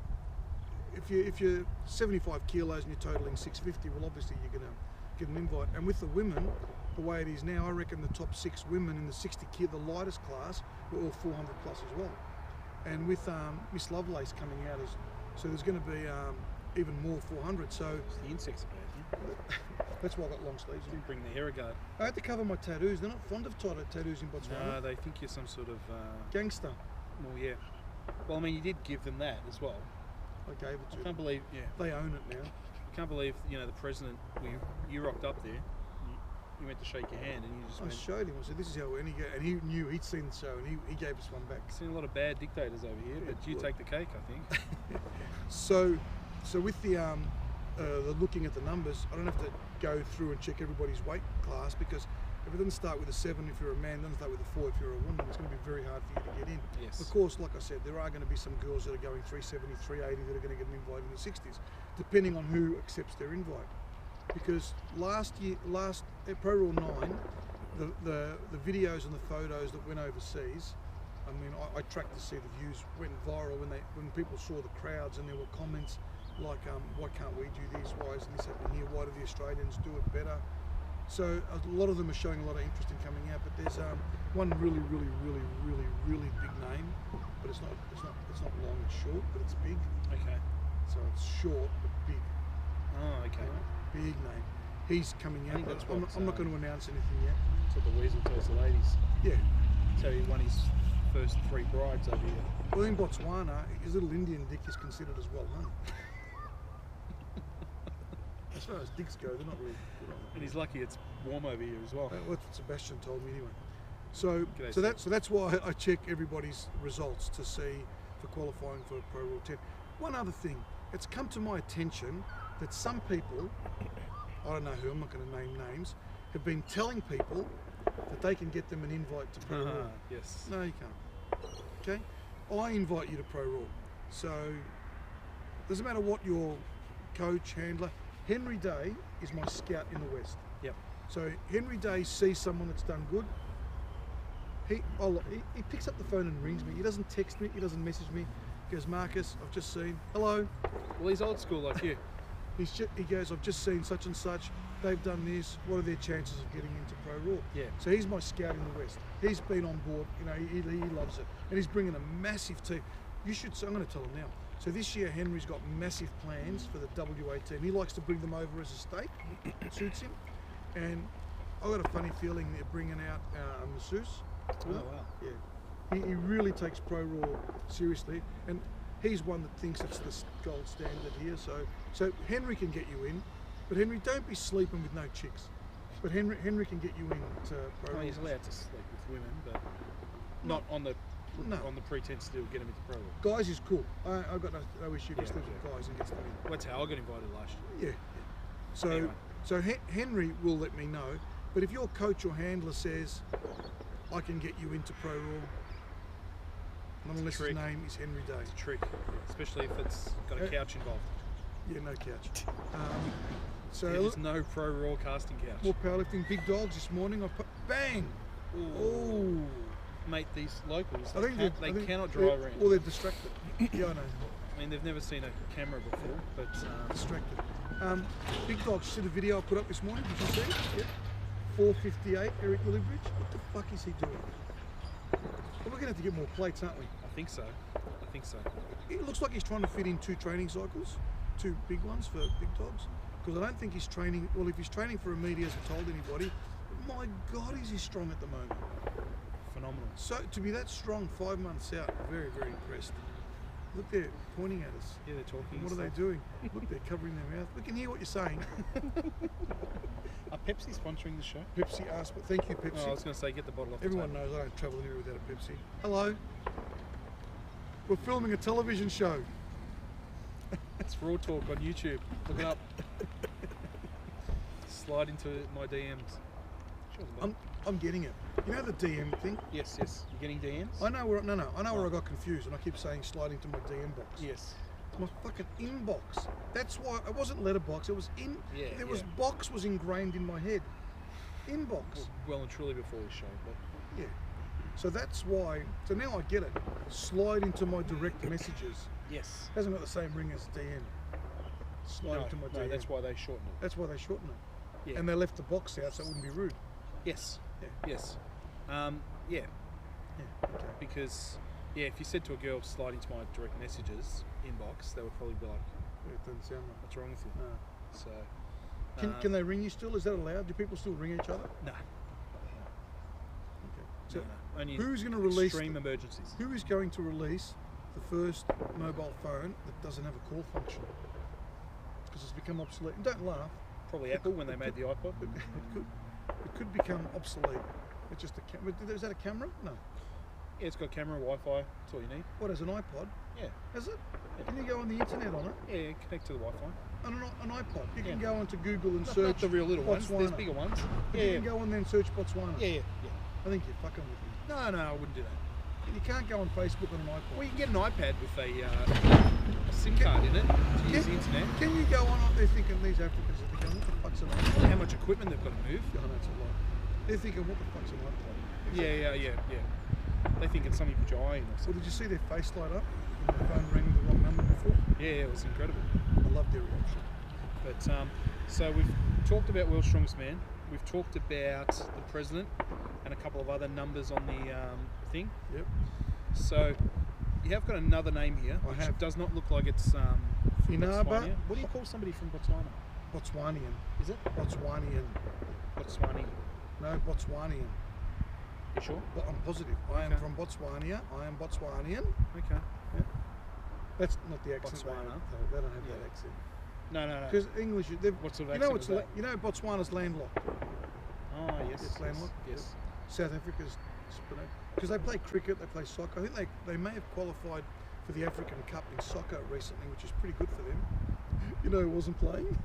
if you're 75 kilos and you're totaling 650, well, obviously you're going to get an invite. And with the women, the way it is now, I reckon the top 6 women in the 60 kilo, the lightest class, were all 400 plus as well. And with Miss Lovelace coming out, so there's going to be even more 400. So the insects are bad. that's why I got long sleeves. You didn't bring the hair guard. I had to cover my tattoos. They're not fond of tattoos in Botswana. No, they think you're some sort of gangster. Well, yeah. Well, I mean, you did give them that as well. I gave it to them. I can't believe. Yeah. They own it now. I can't believe, you know, the president. You rocked up there. You went to shake your hand, and you just. I showed him. I said, "This is how." And he knew he'd seen the show, and he gave us one back. I've seen a lot of bad dictators over here, but you take the cake, I think. So with the looking at the numbers, I don't have to go through and check everybody's weight class, because if it doesn't start with a 7 if you're a man, it doesn't start with a 4 if you're a woman, it's going to be very hard for you to get in. Yes. Of course, like I said, there are going to be some girls that are going 370, 380 that are going to get an invite in the 60s, depending on who accepts their invite. Because last at ProRaw 9, the videos and the photos that went overseas, I mean, I tracked to see the views went viral when people saw the crowds, and there were comments like, why can't we do this? Why isn't this happening here? Why do the Australians do it better? So a lot of them are showing a lot of interest in coming out. But there's one really big name, but it's not long and short, but it's big. Okay. So it's short but big. Oh, okay. Big name. He's coming out. That's I'm not going to announce anything yet. That's what the Weasel tells the ladies. Yeah. So he won his first 3 brides over here. Well, in Botswana, his little Indian dick is considered as well hung. As far as dicks go, they're not really good on it. And he's lucky it's warm over here as well. That's what Sebastian told me anyway. So that's why I check everybody's results to see for qualifying for ProRaw 10. One other thing, it's come to my attention that some people, I don't know who, I'm not going to name names, have been telling people that they can get them an invite to ProRaw. Yes. No, you can't. Okay? I invite you to ProRaw. So doesn't matter what your coach, handler. Henry Day is my scout in the West. Yep. So Henry Day sees someone that's done good. He picks up the phone and rings me. He doesn't text me. He doesn't message me. He goes, Marcus, I've just seen. Hello. Well, he's old school like you. He goes, I've just seen such and such. They've done this. What are their chances of getting into ProRaw? Yeah. So he's my scout in the West. He's been on board. You know, he loves it, and he's bringing a massive team. You should. I'm going to tell him now. So this year, Henry's got massive plans for the WA team. He likes to bring them over as a state. It suits him. And I've got a funny feeling they're bringing out a masseuse. Oh, wow. Yeah. He really takes ProRaw seriously. And he's one that thinks it's the gold standard here. So Henry can get you in. But Henry, don't be sleeping with no chicks. But Henry can get you in to ProRaw. Well, he's allowed to sleep with women, but not on the pretense to get him into ProRaw. Guys is cool. I've got no issue if he sleeps with guys and gets them in. Well, that's how I got invited last year. Yeah. So, Anyway. so Henry will let me know. But if your coach or handler says, I can get you into ProRaw, not unless his name is Henry Day. It's a trick, especially if it's got a couch involved. Yeah, no couch. There's no ProRaw casting couch. More powerlifting. Big dogs this morning. I put bang. Oh. Mate, these locals, I think they cannot drive around. Or they're distracted. Yeah, I know. I mean, they've never seen a camera before, but distracted. Big Dog, see the video I put up this morning? Did you see it? Yep. 458, Eric Willibridge. What the fuck is he doing? Well, we're going to have to get more plates, aren't we? I think so. It looks like he's trying to fit in 2 training cycles, 2 big ones for Big Dogs. Because I don't think he's training, well, if he's training for a meet, he hasn't told anybody. But my God, is he strong at the moment. Phenomenal. So, to be that strong 5 months out, very, very impressed. Look, they're pointing at us. Yeah, they're talking. What are they doing? Look, they're covering their mouth. We can hear what you're saying. Are Pepsi sponsoring the show? Pepsi asked, but thank you, Pepsi. Oh, I was going to say, get the bottle off Everyone the knows I don't travel anywhere without a Pepsi. Hello. We're filming a television show. It's Raw Talk on YouTube. Look it up. Slide into my DMs. Sure, I'm getting it. You know the DM thing? yes. You're getting DMs? I know where. No. I know where I got confused, and I keep saying slide into my DM box. Yes. It's my fucking inbox. That's why it wasn't letterbox. It was in. Yeah, There was yeah. box was ingrained in my head. Inbox. Well and truly before this show, but Yeah. So that's why. So now I get it. Slide into my direct messages. yes. Hasn't got the same ring as DM. Slide into my DM. No, that's why they shorten it. That's why they shorten it. Yeah. And they left the box out so it wouldn't be rude. Yes. Yeah. Yes. Yeah. Okay. Because if you said to a girl slide into my direct messages inbox, they would probably be like, Yeah, it doesn't sound like. "What's wrong with you?" No. So. Can they ring you still? Is that allowed? Do people still ring each other? No. Okay. So No. Only who's going to release? extreme emergencies? Who is going to release the first mobile phone that doesn't have a call function? Because it's become obsolete. And don't laugh. Probably Apple when they made the iPod. It could become obsolete. It's just a camera. Is that a camera? No. Yeah, it's got camera, Wi-Fi. That's all you need. What is an iPod? Yeah. Is it? Can you go on the internet on it? Yeah, connect to the Wi-Fi. On an iPod. You can Yeah. go onto Google and Not search the real little ones. Botswana. There's bigger ones. But Yeah. you can go on there and search Botswana. Yeah. I think you're fucking with me. No, I wouldn't do that. You can't go on Facebook on an iPod. Well, you can get an iPad with a SIM card in it to use the internet. Can you go on up there thinking these Africans are thinking, what the fuck's an iPod? How much equipment they've got to move. God, that's a lot. They're thinking, what the fuck's an iPod? Yeah. They think it's something you put your eye in or Well, something. did you see their face light up when the phone rang the wrong number before? Yeah, it was incredible. I love their reaction. But so we've talked about World's Strongest Man. We've talked about the president and a couple of other numbers on the thing. Yep. So you have got another name here, I which have. does not look like it's from Inaba. Botswana. What do you call somebody from Botswana? Botswanian. Is it Botswanian. Botswani? No, Botswanian. You sure? But I'm positive. I am Okay. from Botswana. I am Botswanian. Okay. That's not the accent. Botswana. They don't have Yeah. that accent. No. Because English, they've, What sort of you know, accent is that? you know, Botswana's landlocked. Oh, yes. It's landlocked. Yes. South Africa's, because they play cricket, they play soccer. I think they may have qualified for the African Cup in soccer recently, which is pretty good for them. You know who wasn't playing?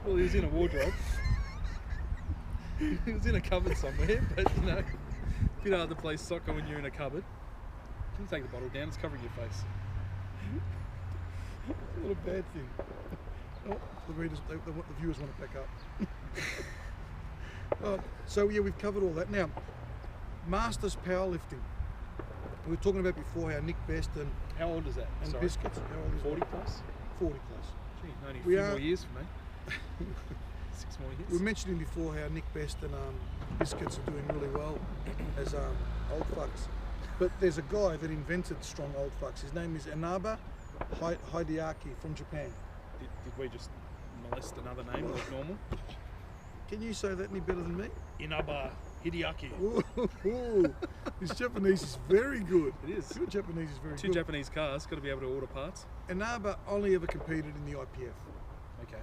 Well, he was in a wardrobe. He was in a cupboard somewhere, but you know, a bit hard to play soccer when you're in a cupboard. Can you take the bottle down? It's covering your face. Not a bad thing. Oh, the readers, the viewers want to back up. So yeah, we've covered all that. Now, Masters powerlifting. We were talking about before how Nick Best and How old is that? Sorry. Biscuits. How old is 40 that? plus? 40 plus. Gee, only a We few are- more years for me. 6 more We years. were mentioning before how Nick Best and Biscuits are doing really well as old fucks. But there's a guy that invented strong old fucks. His name is Inaba Hideaki from Japan. Did we just molest another name like normal? Can you say that any better than me? Inaba Hideaki. Ooh, his Japanese is very good. It is. Your Japanese is very Two good. Japanese cars, got to be able to order parts. Inaba only ever competed in the IPF. Okay.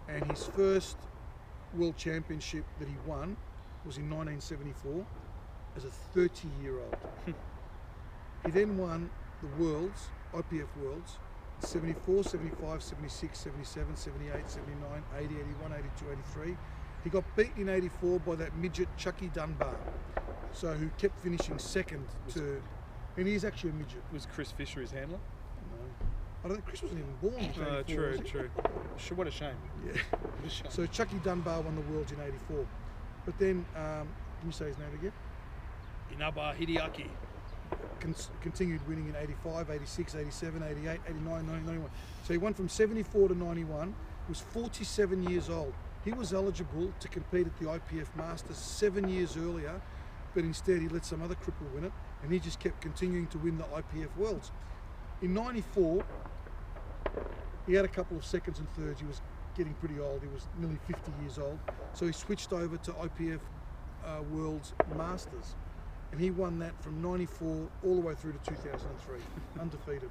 And his first world championship that he won was in 1974 as a 30-year-old. He then won the Worlds, IPF Worlds, 74, 75, 76, 77, 78, 79, 80, 81, 82, 83. He got beaten in 84 by that midget Chucky Dunbar, so who kept finishing second to, and he's actually a midget. Was Chris Fisher his handler? No. I don't think Chris wasn't even born in 84, True, was he? true. What a shame. Yeah. What a shame. So Chucky Dunbar won the Worlds in 84. But then, can you say his name again? Inaba Hideaki. Continued winning in 85, 86, 87, 88, 89, 90, 91. So he won from 74 to 91, was 47 years old. He was eligible to compete at the IPF Masters 7 years earlier, but instead he let some other cripple win it, and he just kept continuing to win the IPF Worlds. In 94, he had a couple of seconds and thirds. He was getting pretty old. He was nearly 50 years old. So he switched over to IPF Worlds Masters. And he won that from 94 all the way through to 2003, undefeated.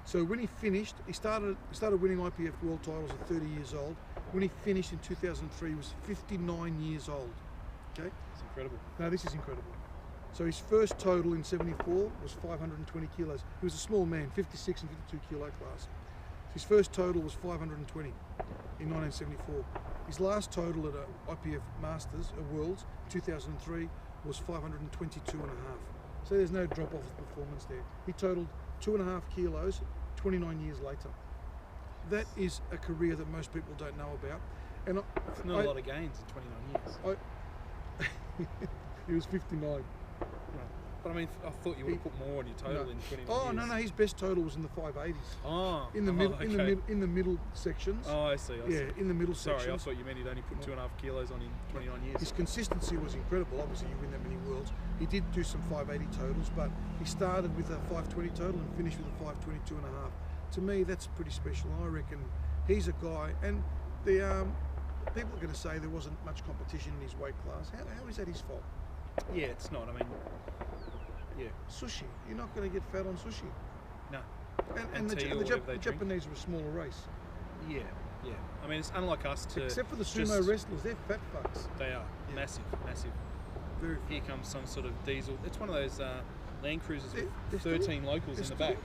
So when he finished, he started winning IPF world titles at 30 years old. When he finished in 2003, he was 59 years old. Okay. It's incredible. Now this is incredible. So his first total in 74 was 520 kilos. He was a small man, 56 and 52 kilo class. His first total was 520 in 1974. His last total at a IPF Masters, Worlds, 2003, was 522 and a half. So there's no drop off of performance there. He totaled 2.5 kilos 29 years later. That is a career that most people don't know about. And it's not a lot of gains in 29 years. He was 59. But I mean, I thought you would have put more on your total in 29 Oh, years. no, his best total was in the 580s. Oh, in the okay. in the middle sections. Oh, I see. I see. In the middle sections. Sorry, I thought you meant he'd only put 2.5 kilos on in 29 years. His consistency was incredible. Obviously, you win that many worlds. He did do some 580 totals, but he started with a 520 total and finished with a 522 and a half. To me, that's pretty special. I reckon he's a guy, and the people are going to say there wasn't much competition in his weight class. How is that his fault? Yeah, it's not. I mean, yeah. Sushi. You're not going to get fat on sushi. No. And the Japanese are a smaller race. Yeah, yeah. I mean, it's unlike us to... Except for the sumo wrestlers, they're fat fucks. They are. Yeah. Massive, massive. Very Here comes some sort of diesel. It's one of those Land Cruisers with 13 locals in the back.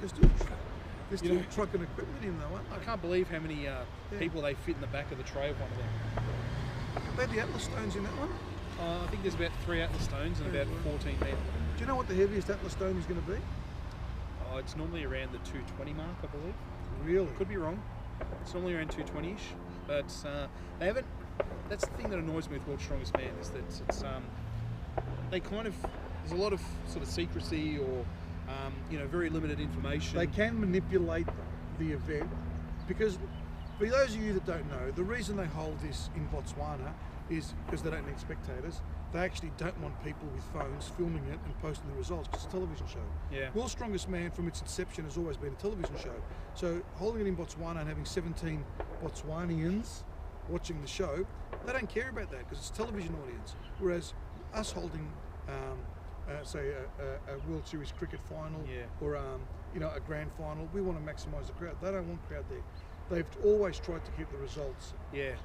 They're still trucking equipment in though, aren't they? I can't believe how many people they fit in the back of the tray of one of them. Are they the Atlas stones in that one? I think there's about 3 Atlas stones and about 14 men. Do you know what the heaviest Atlas stone is going to be? Oh, it's normally around the 220 mark, I believe. Really? Could be wrong. It's normally around 220-ish, but they haven't. That's the thing that annoys me with World's Strongest Man is that it's they kind of there's a lot of sort of secrecy or very limited information. They can manipulate the event because, for those of you that don't know, the reason they hold this in Botswana is because they don't need spectators. They actually don't want people with phones filming it and posting the results because it's a television show. Yeah. World's Strongest Man from its inception has always been a television show. So holding it in Botswana and having 17 Botswanians watching the show, they don't care about that because it's a television audience. Whereas us holding, say, a World Series cricket final or a grand final, we want to maximise the crowd. They don't want crowd there. They've always tried to keep the results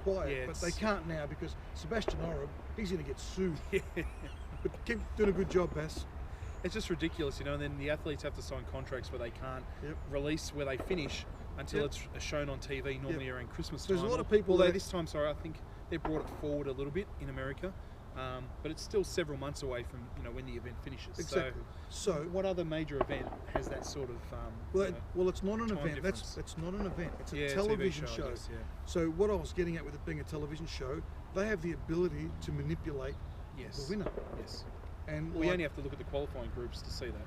quiet, but they can't now because Sebastian Oreb, he's going to get sued. But keep doing a good job, Bass. It's just ridiculous, and then the athletes have to sign contracts where they can't release where they finish until it's shown on TV, normally around Christmas time. There's a lot of people although this time, I think they brought it forward a little bit in America. But it's still several months away from when the event finishes. Exactly. So what other major event has that sort of? Well, it's not an event. Difference? That's not an event. It's a television TV show. I guess, So what I was getting at with it being a television show, they have the ability to manipulate the winner. Yes. And we only have to look at the qualifying groups to see that.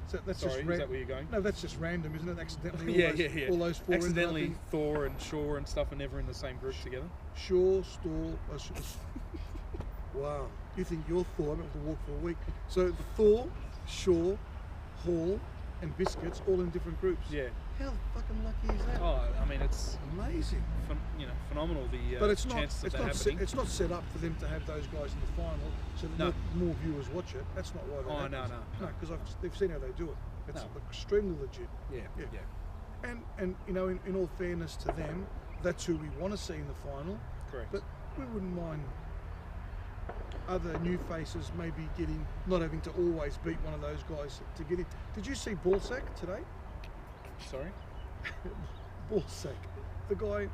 So that's Sorry, just is that where you're going? No, that's just random, isn't it? Accidentally. All those four. Accidentally, Thor and Shaw and stuff are never in the same group together. Shaw, Storr. Wow, you think you're Thor? I'm going to have to walk for a week. So Thor, Shaw, Hall, and Biscuits all in different groups. Yeah. How fucking lucky is that? Oh, I mean, it's amazing. Phenomenal. But it's not. Chances It's of not. that happening. It's not set up for them to have those guys in the final, so that more viewers watch it. That's not why. Oh no, because they've seen how they do it. It's extremely legit. Yeah. And in all fairness to them, that's who we want to see in the final. Correct. But we wouldn't mind other new faces maybe not having to always beat one of those guys to get in. Did you see Ballsack today? Sorry? Ballsack. The guy...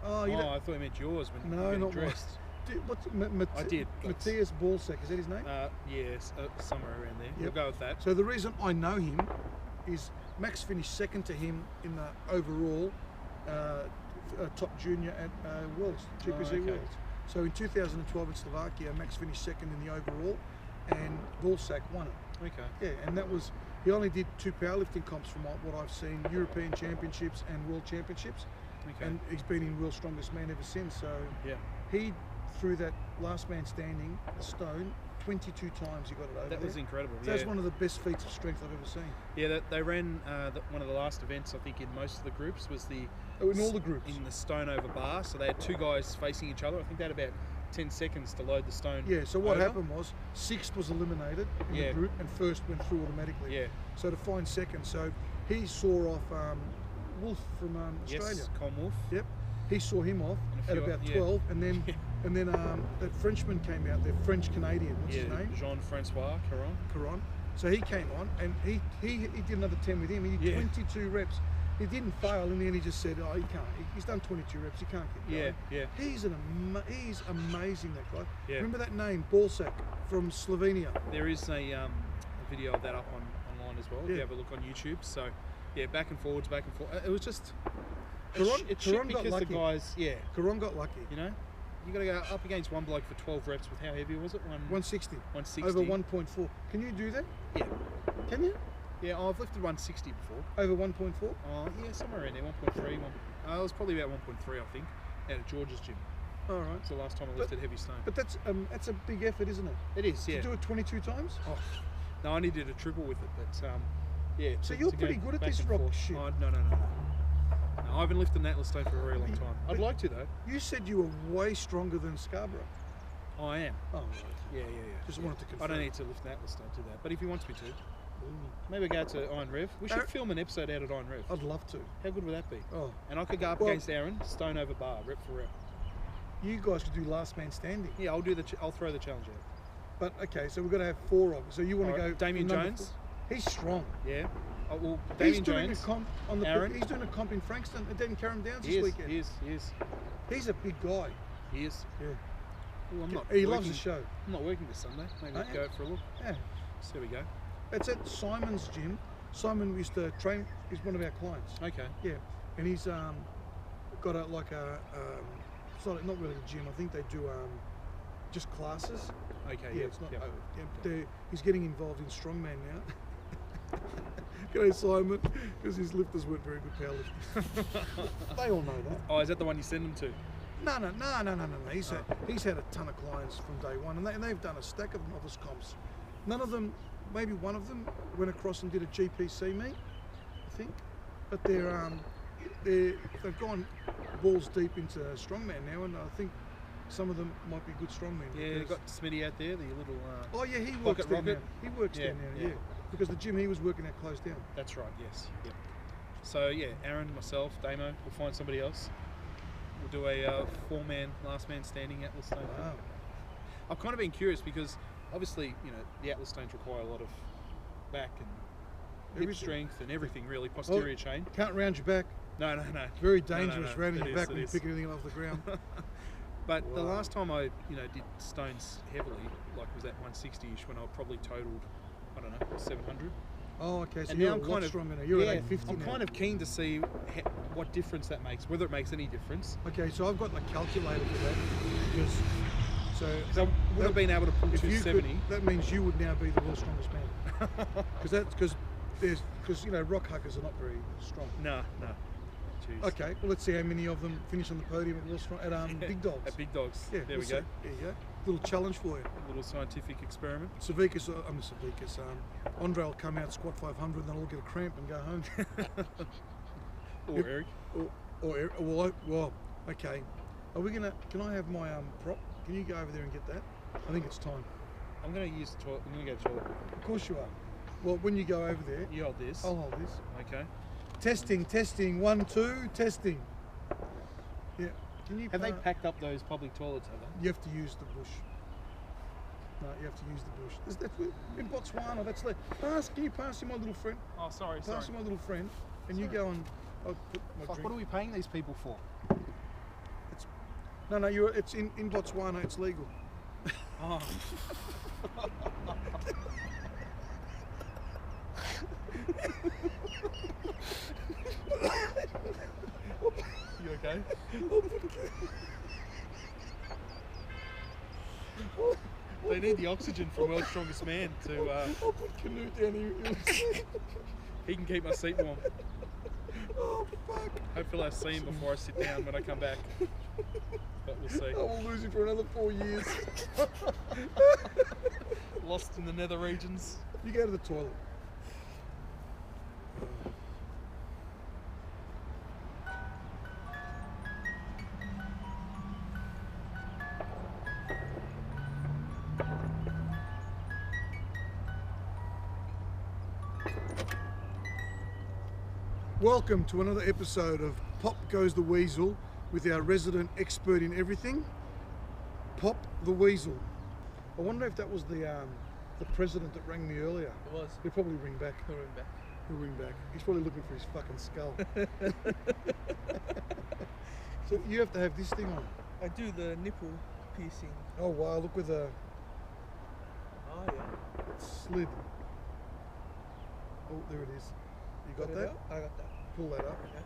I thought you meant yours when no, you not dressed. I did. Matthias Ballsack, is that his name? Yes, somewhere around there. We'll go with that. So the reason I know him is Max finished second to him in the overall top junior at Worlds, GPC Worlds. So in 2012 in Slovakia, Max finished second in the overall, and Ballsack won it. Okay. Yeah, and that was, he only did 2 powerlifting comps from what I've seen, European Championships and World Championships. Okay. And he's been in World's Strongest Man ever since. So he threw that last man standing stone 22 times. He got it over. That was incredible. So that's one of the best feats of strength I've ever seen. Yeah, they ran one of the last events. I think in most of the groups was in all the groups in the stone over bar. So they had 2 guys facing each other. I think they had about 10 seconds to load the stone. Yeah. So what happened was 6th was eliminated in the group, and 1st went through automatically. Yeah. So to find 2nd, so he saw off Wolf from Australia. Yes, Con Wolf. Yep. He saw him off at about 12, and then And then that Frenchman came out there, French-Canadian, what's his name? Jean-Francois Caron. So he came on, and he did another 10 with him. He did 22 reps. He didn't fail. In the end, he just said, "Oh, he can't. He's done 22 reps. He can't keep going." Yeah. He's amazing. That guy. Yeah. Remember that name, Balsac from Slovenia. There is a video of that up online as well. If you have a look on YouTube. So yeah, back and forwards. It was just Caron got because lucky. the guys, Caron got lucky. you know, you got to go up against one bloke for 12 reps with how heavy was it? 160. 160 Over 1.4. Can you do that? Yeah. Can you? Yeah, I've lifted 160 before. Over 1.4? Oh, yeah, somewhere around there, 1.3. It was probably about 1.3, I think, out of George's gym. All right. It's the last time I lifted heavy stone. But that's a big effort, isn't it? It is, yeah. To do it 22 times? Oh, no, I only did a triple with it, but yeah. So you're pretty good at this rock shit. Oh, no. No, I haven't lifted an atlas stone for a very long time. I'd like to though. You said you were way stronger than Scarborough. Oh, I am. Oh, right. Yeah. Just wanted to confirm. I don't need to lift an atlas stone to that, but if he wants me to, maybe go to Iron Rev. We should film an episode out at Iron Rev. I'd love to. How good would that be? Oh. And I could go up against Aaron, stone over bar, rep for rep. You guys could do last man standing. Yeah, I'll throw the challenge out. But okay, so we've got to have 4 of them. So you want to go Damien number Jones? 4. He's strong. Yeah. Oh, well, He's Damien doing Jones. a comp on the Aaron. He's doing a comp in Frankston. It didn't carry him down He this is. weekend. He is. He's a big guy. He is. Yeah. Well, I'm not. He loves working- the show. I'm not working this Sunday. Maybe Oh, yeah. go out for a look. Yeah. So there we go. It's at Simon's gym. Simon used to train. He's one of our clients. Okay. Yeah, and he's got it's not really a gym. I think they do just classes. Okay. Yeah, it's not. Yep. He's getting involved in strongman now. G'day, Simon, because his lifters weren't very good powerlifters. They all know that. Oh, is that the one you send them to? No. He's had a ton of clients from day one, and they've done a stack of novice comps. None of them, maybe one of them, went across and did a GPC meet, I think. But they've gone balls deep into strongman now, and I think some of them might be good strongmen. Yeah, you got Smitty out there, the little. Oh yeah, he works there now. Rocket. He works there now. Yeah, because the gym he was working at closed down. That's right. Yes. Yep. So yeah, Aaron, myself, Damo, we'll find somebody else. We'll do a 4-man, last man standing Atlas stone. Wow. I've kind of been curious because obviously, the Atlas stones require a lot of back and hip Everything. strength and everything really, posterior chain. Can't round your back. No. It's very dangerous No. rounding It your is, back when it you is. pick anything off the ground. But the Wow. last time I, did stones heavily, like was that 160-ish when I probably totaled, I don't know, 700. Oh, okay. So And you're now a I'm lot kind of stronger now. You're at yeah, 850 I'm now. kind of keen to see what difference that makes, whether it makes any difference. Okay, so I've got a calculator for that because Because I would have been able to pull if you 270. could, that means you would now be the world's strongest man. Because rock huggers are not very strong. No. Jeez. Okay, well let's see how many of them finish on the podium at World Strong at Big Dogs. At Big Dogs. Yeah, There we we'll go. see. There you go. Little challenge for you. A little scientific experiment. Andre will come out, squat 500, and then I'll get a cramp and go home. Or Yep. Eric. Well, okay. Are we gonna? Can I have my prop? Can you go over there and get that? I think it's time. I'm going to use the toilet. I'm going to go to the toilet. Of course you are. Well, when you go over there, You hold this. I'll hold this. Okay. Testing. 1, 2, testing. Yeah. Can you? Have they packed up those public toilets, have they? You have to use the bush. No, you have to use the bush. That's in Botswana. That's like Can you pass him, my little friend? Oh, sorry. Pass him, my little friend, and you go and. I'll put my Fuck, drink. what are we paying these people for? No. It's in Botswana. It's legal. Oh. You okay? They need the oxygen from World's Strongest Man to. I'll put Canute down here. He can keep my seat warm. Oh fuck! Hopefully I see him before I sit down when I come back. But we'll see. I will lose him for another 4 years. Lost in the nether regions. You go to the toilet. Welcome to another episode of Pop Goes the Weasel with our resident expert in everything, Pop the Weasel. I wonder if that was the president that rang me earlier. It was. He'll probably ring back. He'll ring back. He'll ring back. He's probably looking for his fucking skull. So you have to have this thing on. I do the nipple piercing. Oh wow, look with a Oh yeah. slid. Oh, there it is. You got that? I got that. Pull that up. Okay.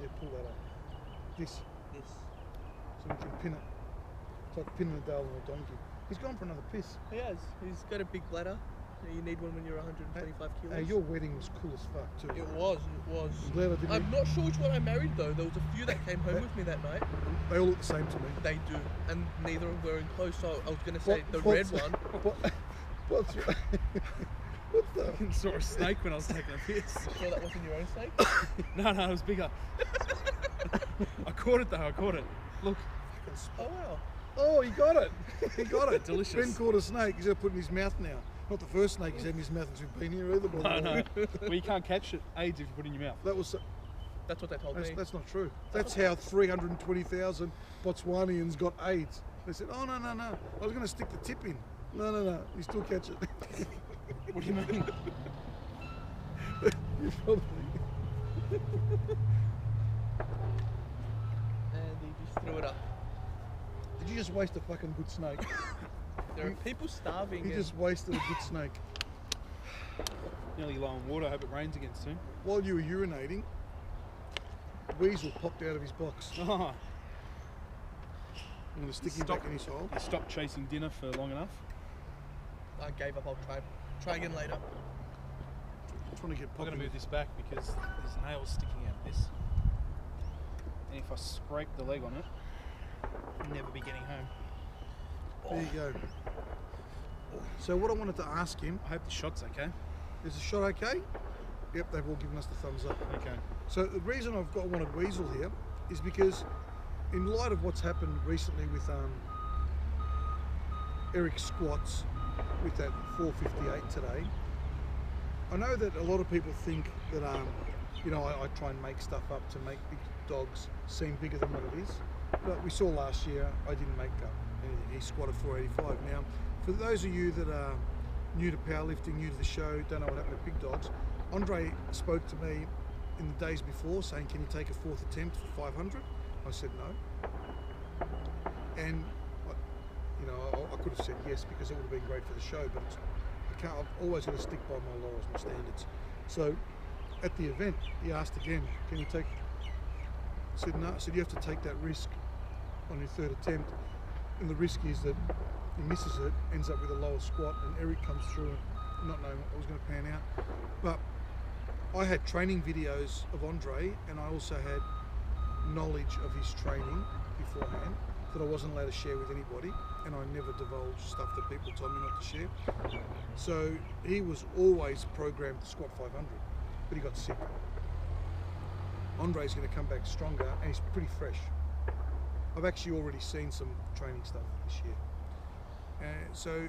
Yeah, pull that up. This, This. so we can pin it. It's like pinning a dale on a donkey. He's gone for another piss. He has. He's got a big bladder. You need one when you're 125 kilos. Your wedding was cool as fuck too. It was. I'm glad I didn't. I'm not sure which one I married though. There was a few that came home with me that night. They all look the same to me. They do, and neither are wearing clothes. So I was gonna say the What's- red one. What's what the? I saw a snake when I was taking a piss. You sure that wasn't your own snake? No, it was bigger. I caught it though. I caught it. Look. Oh wow. Oh, he got it. He got it. Delicious. Ben caught a snake. He's going to put it in his mouth now. Not the first snake he's had in his mouth since we've been here either. By the No, way. no. Well, you can't catch it. AIDS if you put it in your mouth. That was. That's what they told me. That's not true. That's how 320,000 Botswanians got AIDS. They said, oh, no, no, no. I was going to stick the tip in. No, no, no. You still catch it. What do you mean? You probably. And he just threw it up. Did you just waste a fucking good snake? There are people starving. You and just wasted a good snake. Nearly low on water. I hope it rains again soon. While you were urinating, Weasel popped out of his box. Oh, I'm going to stick him back in his hole. you stopped chasing dinner for long enough. I gave up. I'll try again later. I'm trying to get I'm popping. going to move this back because there's nails sticking out of this. And if I scrape the leg on it, I'll never be getting home. There you go. So what I wanted to ask him, I hope the shot's okay. is the shot okay? Yep, they've all given us the thumbs up. Okay. So the reason I've wanted Weasel here is because in light of what's happened recently with Eric's squats with that 458 today, I know that a lot of people think that you know, I try and make stuff up to make big dogs seem bigger than what it is. But we saw last year I didn't make up anything. He squatted 485. Now, for those of you that are new to powerlifting, new to the show, don't know what happened to big dogs, Andre spoke to me in the days before saying, can you take a fourth attempt for 500? I said no. And you know, I could have said yes because it would have been great for the show, but I've always got to stick by my laurels, my standards. So at the event, he asked again, can you take, I said no. I said you have to take that risk on your third attempt, and the risk is that he misses it, ends up with a lower squat, and Eric comes through not knowing what was going to pan out. But I had training videos of Andre, and I also had knowledge of his training beforehand that I wasn't allowed to share with anybody, and I never divulged stuff that people told me not to share. So he was always programmed to squat 500, but he got sick. Andre's going to come back stronger, and he's pretty fresh. I've actually already seen some training stuff this year. So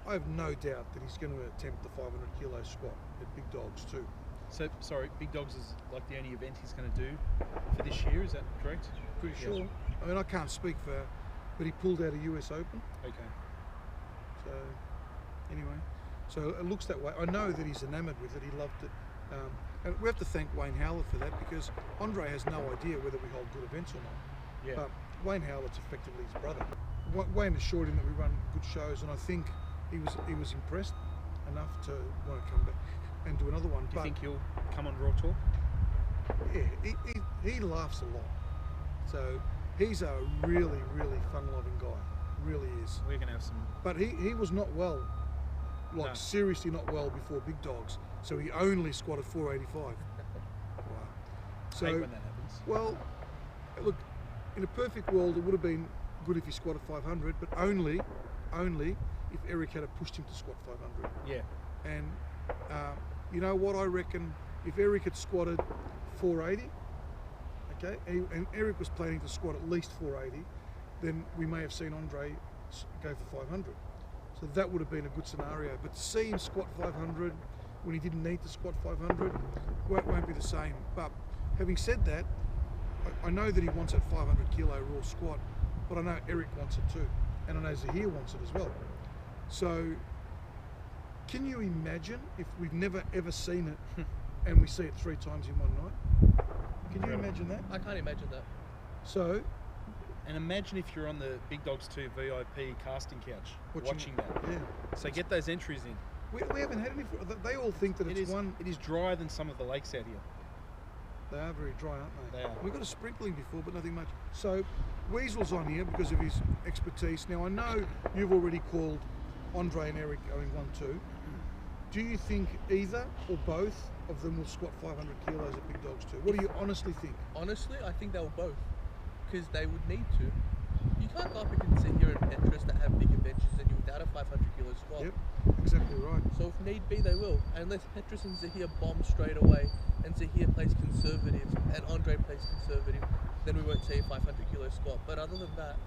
I have no doubt that he's going to attempt the 500 kilo squat at Big Dogs too. So, sorry, Big Dogs is like the only event he's going to do for this year, is that correct? Pretty Yeah. sure. I mean, I can't speak for, but he pulled out a US Open. Okay. So anyway, so it looks that way. I know that he's enamoured with it. He loved it. And we have to thank Wayne Howlett for that, because Andre has no idea whether we hold good events or not. Yeah. But Wayne Howlett's effectively his brother. Wayne assured him that we run good shows, and I think he was impressed enough to want to come back and do another one. Do you But think he'll come on Raw Talk? yeah, he laughs a lot. So he's a really, really fun-loving guy. Really is. We're going to have some. But he was not well, like No. seriously not well before Big Dogs. So he only squatted 485. Wow. Hate So, when that happens. well, look, in a perfect world, it would have been good if he squatted 500, but only if Eric had pushed him to squat 500. Yeah. And you know what, I reckon if Eric had squatted 480, okay, and Eric was planning to squat at least 480, then we may have seen Andre go for 500. So that would have been a good scenario. But to see him squat 500 when he didn't need to squat 500 won't be the same. But having said that, I know that he wants that 500 kilo raw squat, but I know Eric wants it too, and I know Zahir wants it as well. So, can you imagine if we've never ever seen it, and we see it 3 times in one night? Can you imagine that? I can't imagine that. So, And imagine if you're on the Big Dogs 2 VIP casting couch watching that. Yeah. So get those entries in. We haven't had any. They all think that it's one. It is drier than some of the lakes out here. They are very dry, aren't they? They are. We got a sprinkling before, but nothing much. So, Weasel's on here because of his expertise. Now, I know you've already called Andre and Eric going 1-2. Do you think either or both of them will squat 500 kilos at Big Dogs 2? What do you honestly think? Honestly, I think they'll both, because they would need to. You can't go up against Zahir and Petrus that have bigger benches than you without a 500 kilo squat. Yep, exactly right. So if need be, they will. Unless Petrus and Zahir bomb straight away, and Zahir plays conservative, and Andre plays conservative, then we won't see a 500 kilo squat. But other than that,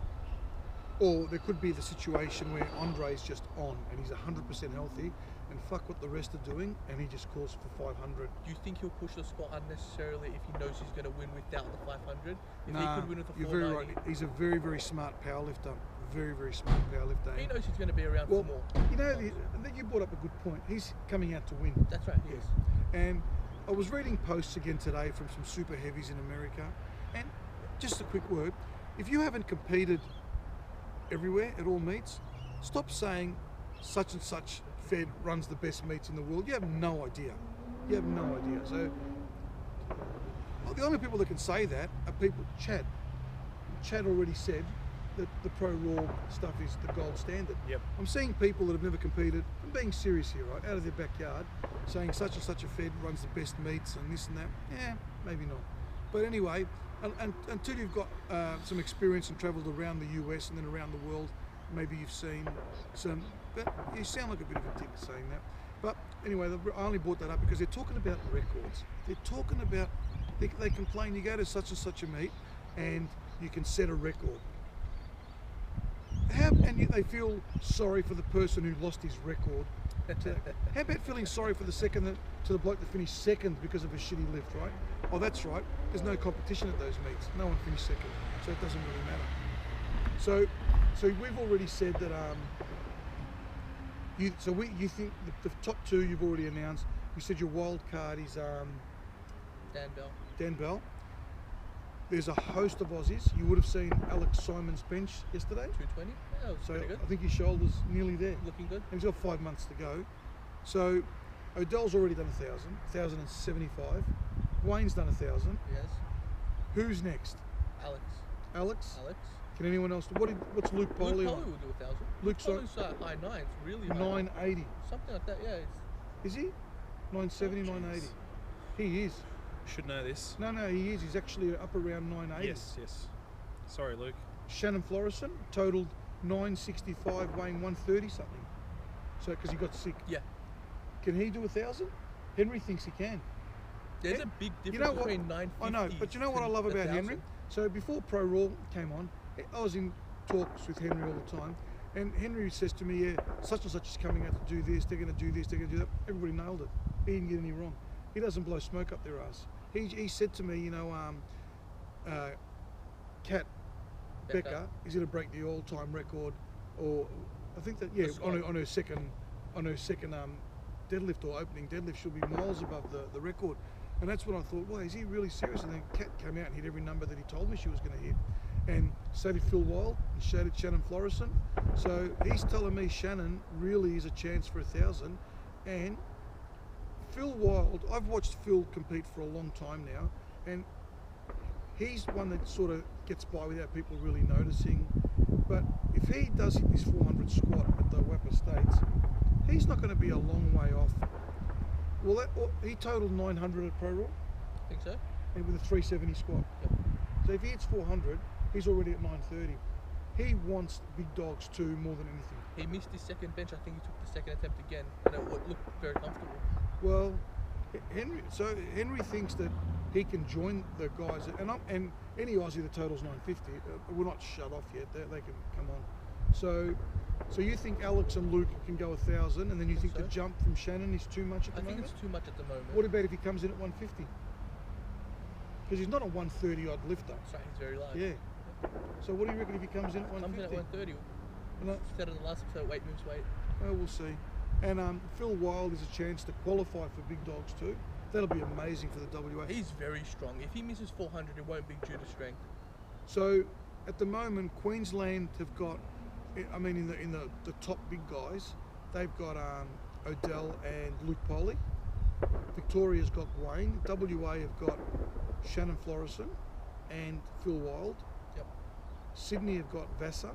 Or there could be the situation where Andre's just on and he's 100% healthy, and fuck what the rest are doing, and he just calls for 500. do you think he'll push the squat unnecessarily if he knows he's going to win without the 500? If he Nah, could win with the you're very 490, right. He's a very, very smart powerlifter. Very, very smart powerlifter. he knows he's going to be around Well, for more. you know, you brought up a good point. He's coming out to win. That's right, he is. And I was reading posts again today from some super heavies in America, and just a quick word, if you haven't competed everywhere at all meets, stop saying such and such fed runs the best meets in the world. You have no idea. You have no idea. So the only people that can say that are people. Chad already said that the ProRaw stuff is the gold standard. Yep. I'm seeing people that have never competed, I'm being serious here, right, out of their backyard, saying such and such a fed runs the best meets and this and that. Yeah, maybe not. But anyway, and until you've got some experience and travelled around the US and then around the world, maybe you've seen some, but you sound like a bit of a dick saying that. But anyway, I only brought that up because they're talking about records. They're talking about, they complain, you go to such and such a meet and you can set a record. They feel sorry for the person who lost his record. How about feeling sorry for the bloke that finished second because of a shitty lift, right? Oh, that's right. There's no competition at those meets. No one finished second, so it doesn't really matter. So we've already said that. You think the top 2 you've already announced. You said your wild card is Dan Bell. There's a host of Aussies. You would have seen Alex Simon's bench yesterday. 220? Yeah, that was So pretty good. I think his shoulder's nearly there. Looking good. And he's got 5 months to go. So Odell's already done 1,000, 1,075. Wayne's done 1,000. Yes. Who's next? Alex. Alex? Can anyone else? What's Luke Luke Poley Polly on? will do 1,000. Luke's Luke Polly's high 9s, really high. 980. Something like that, yeah. Is he? 970, Oh, 980. He is. Should know this. No, he is. He's actually up around 980. Yes. Sorry, Luke. Shannon Florison totaled 965, weighing 130 something. So, because he got sick. Yeah. Can he do 1,000? Henry thinks he can. There's Yeah. a big difference You know what? between 950 I know, but you know what I love and about 1,000? Henry? So before ProRaw came on, I was in talks with Henry all the time, and Henry says to me, yeah, such and such is coming out to do this, they're going to do this, they're going to do that. Everybody nailed it. He didn't get any wrong. He doesn't blow smoke up their ass. He said to me, you know, Kat Becker is going to break the all-time record, or I think that, yeah, on her second deadlift or opening deadlift, she'll be miles above the record. And that's when I thought, well, is he really serious? And then Kat came out and hit every number that he told me she was going to hit. And so did Phil Wild, and so did Shannon Florison. So he's telling me Shannon really is a chance for 1,000. And Phil Wild, I've watched Phil compete for a long time now, and he's one that sort of gets by without people really noticing. But if he does hit this 400 squat at the WAPA States, he's not going to be a long way off. Well, he totaled 900 at ProRaw. I think so. And with a 370 squat. Yep. So if he hits 400, he's already at 930. He wants Big Dogs 2 more than anything. He missed his second bench. I think he took the second attempt again, and it looked very comfortable. Well, Henry thinks that he can join the guys, and any Aussie that totals 950, we're not shut off yet. They can come on. So you think Alex and Luke can go 1,000, and then you think the jump from Shannon is too much at the moment? I think it's too much at the moment. What about if he comes in at 150? Because he's not a 130 odd lifter. That's right, he's very light. Yeah. So what do you reckon if he comes in at 150? Comes in at 130. No. Said in the last episode, weight moves weight. Well, we'll see. And Phil Wild is a chance to qualify for big dogs too. That'll be amazing for the WA. He's very strong. If he misses 400, it won't be due to strength. So at the moment, Queensland have got, I mean, in the top big guys, they've got Odell and Luke Poley. Victoria's got Wayne. WA have got Shannon Florison and Phil Wild. Yep. Sydney have got Vassar.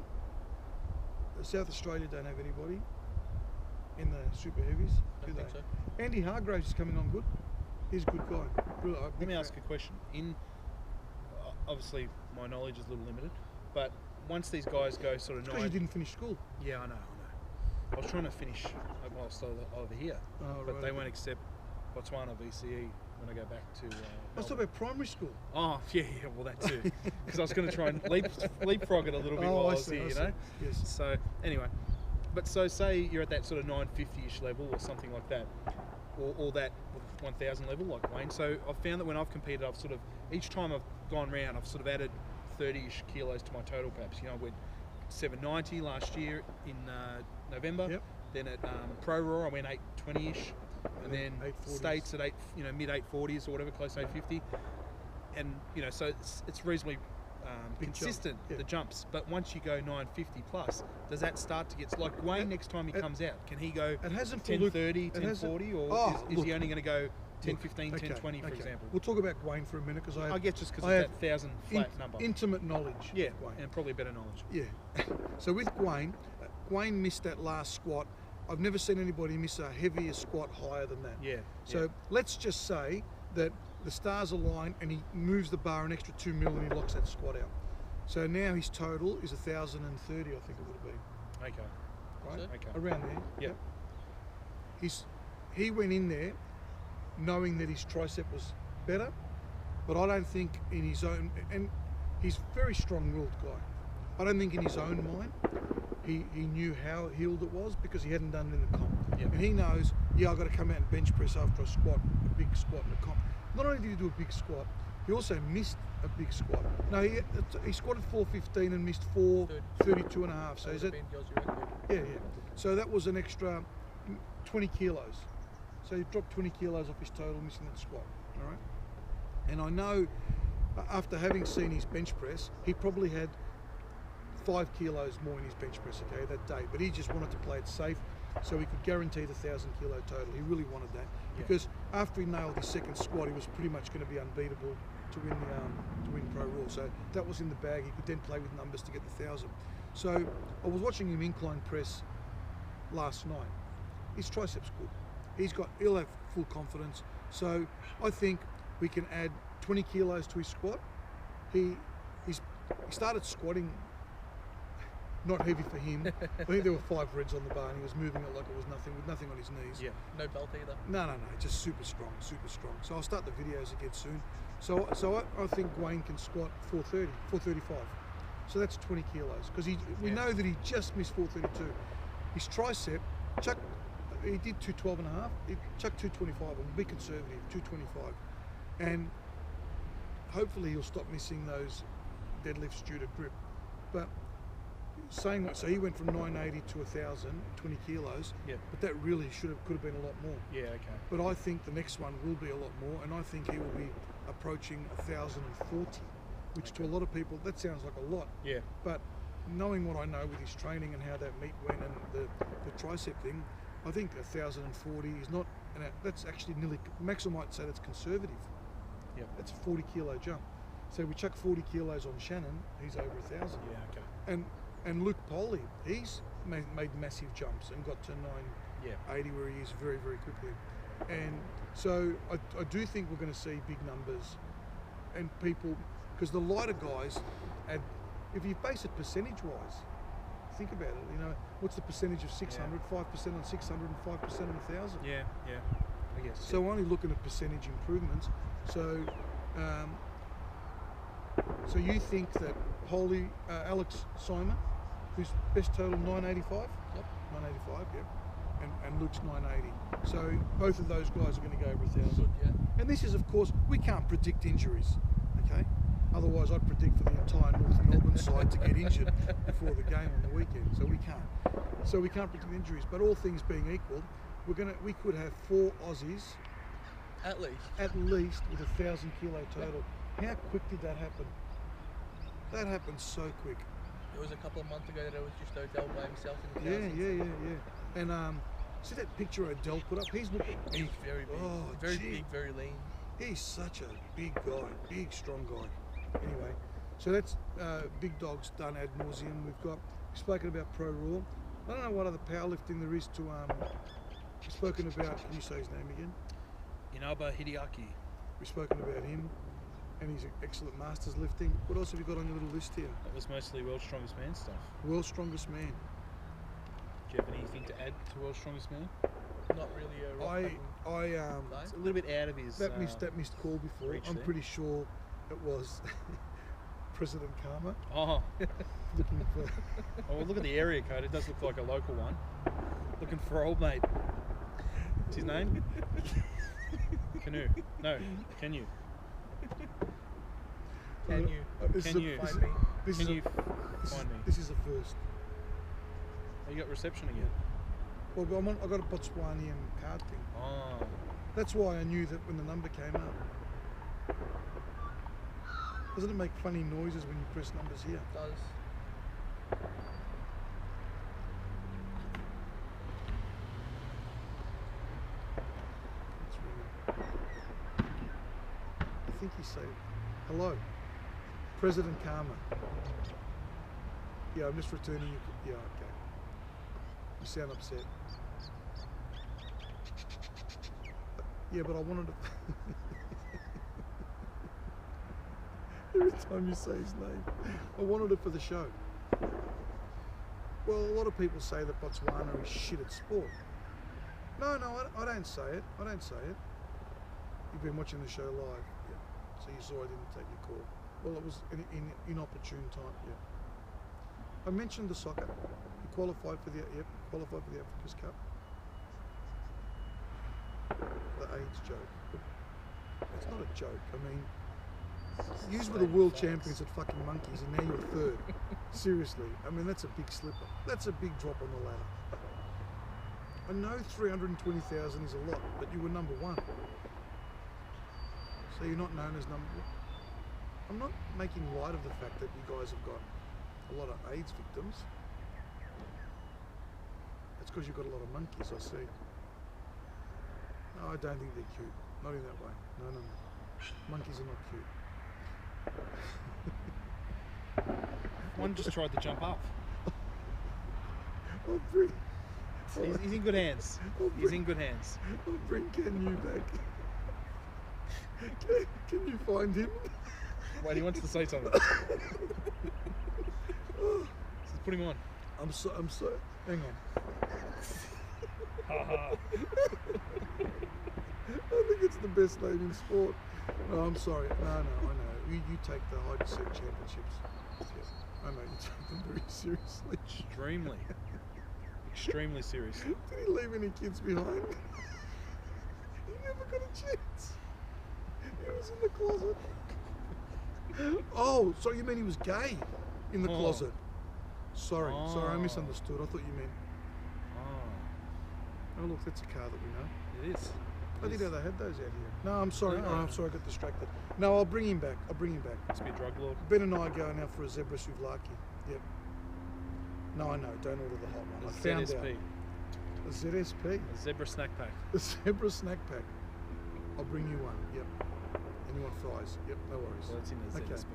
South Australia don't have anybody in the super heavies, do they? I think so. Andy Hargraves is coming on good. He's a good guy. Really, Let me ask a question. Obviously, my knowledge is a little limited, but once these guys go sort of because you didn't finish school. Yeah, I know. I was trying to finish whilst over here, but they won't accept Botswana VCE when I go back to. Let's talk about primary school. Oh yeah, well that too, because I was going to try and leapfrog it a little bit while I was here, you know. Yes. So anyway, but so say you're at that sort of 950-ish level or something like that, or that 1,000 level like Wayne. So I've found that when I've competed, I've sort of each time I've gone round, I've sort of added 30-ish kilos to my total. Perhaps I went 790 last year in November. Yep. Then at ProRaw I went 820-ish. And then 840s. States at mid 840s or whatever, close to 850, and so it's reasonably consistent, yeah. the jumps. But once you go 950 plus, does that start to get like Wayne next time he comes out? Can he go it hasn't 1030, 1040, or is he only going to go 1015, okay, 1020, for example? We'll talk about Wayne for a minute because I guess just because it's that 1,000 flat number. Intimate knowledge. Yeah, of Wayne. and probably better knowledge. Yeah. So with Wayne missed that last squat. I've never seen anybody miss a heavier squat higher than that. Yeah. So let's just say that the stars align and he moves the bar an extra 2 mil and he locks that squat out. So now his total is 1,030, I think it would have been. Okay. Right? Okay. Around there. Yep. He went in there knowing that his tricep was better, but I don't think in his own, and he's a very strong-willed guy. I don't think in his own mind he knew how healed it was because he hadn't done it in the comp. Yep. And he knows, I've got to come out and bench press after a squat, a big squat in the comp. Not only did he do a big squat, he also missed a big squat. No, he squatted 415 and missed 432 and a half. So is that? Yeah. So that was an extra 20 kilos. So he dropped 20 kilos off his total missing that squat. All right. And I know after having seen his bench press, he probably had 5 kilos more in his bench press, okay, that day. But he just wanted to play it safe so he could guarantee the 1,000 kilo total. He really wanted that because after he nailed his second squat, he was pretty much going to be unbeatable to win ProRaw. So that was in the bag. He could then play with numbers to get the 1,000. So I was watching him incline press last night. His triceps good. He'll have full confidence. So I think we can add 20 kilos to his squat. He started squatting. Not heavy for him. I think there were 5 reds on the bar and he was moving it like it was nothing, with nothing on his knees. Yeah, no belt either. No, just super strong. So I'll start the videos again soon. So I think Wayne can squat 430, 435. So that's 20 kilos because we know that he just missed 432. His tricep, he did 212 and a half. He chucked 225. I'm be conservative, 225, and hopefully he'll stop missing those deadlifts due to grip. But saying that, so he went from 980 to 1,000, 20 kilos. Yeah. But that really could have been a lot more. Yeah. Okay. But I think the next one will be a lot more, and I think he will be approaching 1,040, which to a lot of people that sounds like a lot. Yeah. But knowing what I know with his training and how that meet went and the tricep thing, I think 1,040 is not, and that's actually nearly. Maxwell might say that's conservative. Yeah. That's a 40 kilo jump. So we chuck 40 kilos on Shannon, he's over 1,000. Yeah. Okay. And Luke Poley, he's made massive jumps and got to 980 where he is very, very quickly. And so I do think we're going to see big numbers and people, because the lighter guys, if you base it percentage-wise, think about it, what's the percentage of 600? 5% on 600 and 5% on 1,000. Yeah, I guess. So only looking at percentage improvements. So so you think that Alex Simon, whose best total 985? Yep. 985, yep. And Luke's 980. So both of those guys are going to go over 1,000. Good, yeah. And this is, of course, we can't predict injuries, okay? Otherwise, I'd predict for the entire North Melbourne side to get injured before the game on the weekend. So we can't. So we can't predict injuries. But all things being equal, we could have 4 Aussies At least. with 1,000 kilo total. How quick did that happen? That happened so quick. It was a couple of months ago that it was just Odell by himself in the Yeah, thousands. yeah. And see that picture Odell put up? He's looking. He's very big. Oh, very gee. big, very lean. He's such a big guy, big strong guy. Anyway, so that's Big Dog's done ad nauseum. We've spoken about ProRaw. I don't know what other powerlifting there is to. We've spoken about. Can you say his name again? Inaba Hideaki. We've spoken about him, and he's an excellent masters lifting. What else have you got on your little list here? That was mostly World's Strongest Man stuff. World's Strongest Man. Do you have anything to add to World's Strongest Man? Not really a rock I It's a little bit out of his. that missed call before. reach I'm there. pretty sure it was President Karma Oh, looking for. oh, well, look at the area code. It does look like a local one. Looking for old mate. What's his name? Canoe. No, can you? Can you? This Can is you? Find me. This Can is you find me? This is a first. Oh, you got reception again. Well, I got a Botswanian card thing. Oh, That's why I knew that when the number came up. Doesn't it make funny noises when you press numbers here? It does. That's weird. I think he said, hello, President Karma. Yeah, I'm just returning you. Yeah, okay. You sound upset. Yeah, but I wanted to. Every time you say his name, I wanted it for the show. Well, a lot of people say that Botswana is shit at sport. No, I don't say it. I don't say it. You've been watching the show live, yeah. So you saw I didn't take your call. Well, it was an inopportune time, yeah. I mentioned the soccer. You qualified for the Africa's Cup. The AIDS joke. It's not a joke. I mean, you were the world champions at fucking monkeys, and now you're third. Seriously, I mean that's a big slipper. That's a big drop on the ladder. I know 320,000 is a lot, but you were number 1. So you're not known as number 1. I'm not making light of the fact that you guys have got a lot of AIDS victims. That's because you've got a lot of monkeys, I see. No, I don't think they're cute. Not in that way. No. Monkeys are not cute. one just tried to jump up. I'll bring He's in good hands. He's in good hands. I'll bring Ken Yu back. Can you find him? Wait, he wants to say something. Oh, Let's put him on. I'm so. Hang on. I think it's the best name in sport. No, I'm sorry. No, I know. You take the high descent championships. Yeah, I know you take them very seriously. Extremely serious. Did he leave any kids behind? He never got a chance. He was in the closet. Oh, so you mean he was gay in the closet? Sorry, I misunderstood. I thought you meant. Oh, look, that's a car that we know. It is. I didn't know they had those out here. No, I'm sorry. No. Oh, I'm sorry, I got distracted. No, I'll bring him back. Must be a drug lord. Ben and I are going out for a zebra souvlaki. Yep. No, I know. Don't order the hot one. I found ZSP. out. A ZSP? A zebra snack pack. A zebra snack pack. I'll bring you one. Yep. And you want fries? Yep, no worries. Well, it's in the ZSP.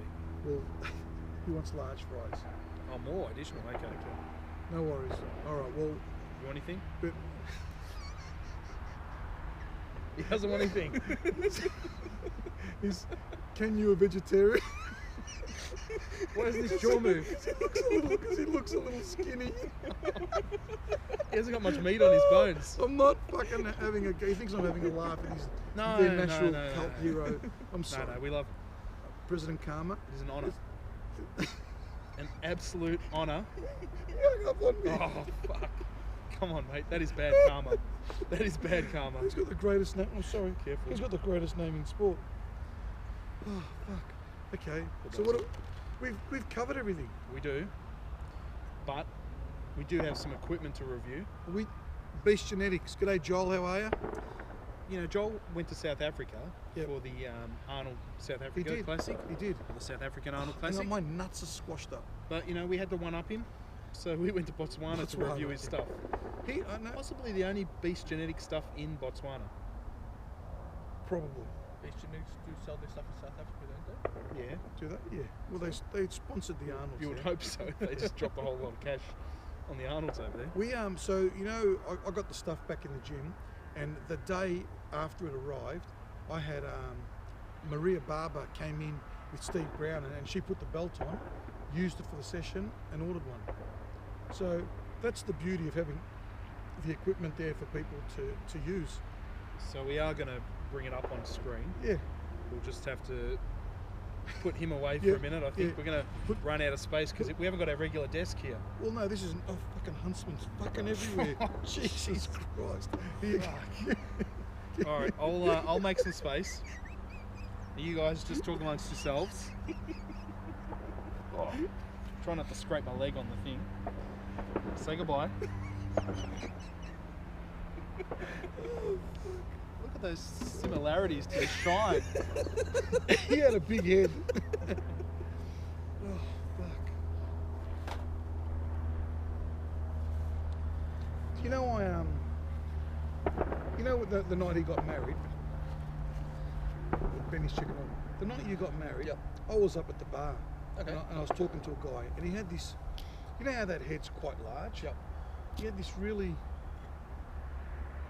Well, he wants large fries. Oh, more additional. Okay. No worries. All right, well, You want anything? but He doesn't want anything. Can you a vegetarian? What is this jaw move? Because he looks a little skinny. He hasn't got much meat on his bones. I'm not fucking having a. He thinks I'm having a laugh at his their national cult hero. I'm sorry. No, we love him. President Karma. It is an honour. An absolute honour. He hung up on me. Oh, fuck. Come on, mate. That is bad karma. That is bad karma. He's got the greatest name. I'm sorry. Careful. He's got the greatest name in sport. Oh, fuck. Okay. But So that's we've covered everything. We do, but we do have some equipment to review. Beast Genetics. G'day Joel, how are you? You know, Joel went to South Africa Yep. for the Arnold South He Africa did. Classic. He did. For the South African Arnold Hang Classic. on, my nuts are squashed up. But you know, we had to one up him, so we went to Botswana to Botswana, review his yeah. stuff. I know. Possibly the only beast genetic stuff in Botswana. Probably. Beast Genetics do sell their stuff in South Africa, don't they? Yeah, Do they? Yeah. Well, they sponsored the Arnolds. you would there. hope so. They just dropped a whole lot of cash on the Arnolds over there. We so you know I got the stuff back in the gym, and the day after it arrived, I had Maria Barber came in with Steve Brown, and she put the belt on, used it for the session, and ordered one. So that's the beauty of having the equipment there for people to use. So we are going to bring it up on screen. Yeah. We'll just have to put him away for Yeah, a minute. I think yeah. we're going to run out of space because we haven't got our regular desk here. Well, no, this isn't. Oh, fucking Huntsman's fucking everywhere. Jesus Christ. All right, I'll make some space. You guys just talk amongst yourselves. Oh, try not to scrape my leg on the thing. Say goodbye. Look at those similarities to the shrine. He had a big head. Oh, fuck. You know, you know the night he got married, Benny's chicken on. The night you got married, Yep. I was up at the bar, Okay. and I was talking to a guy, and he had this. You know how that head's quite large? Yep. He had this really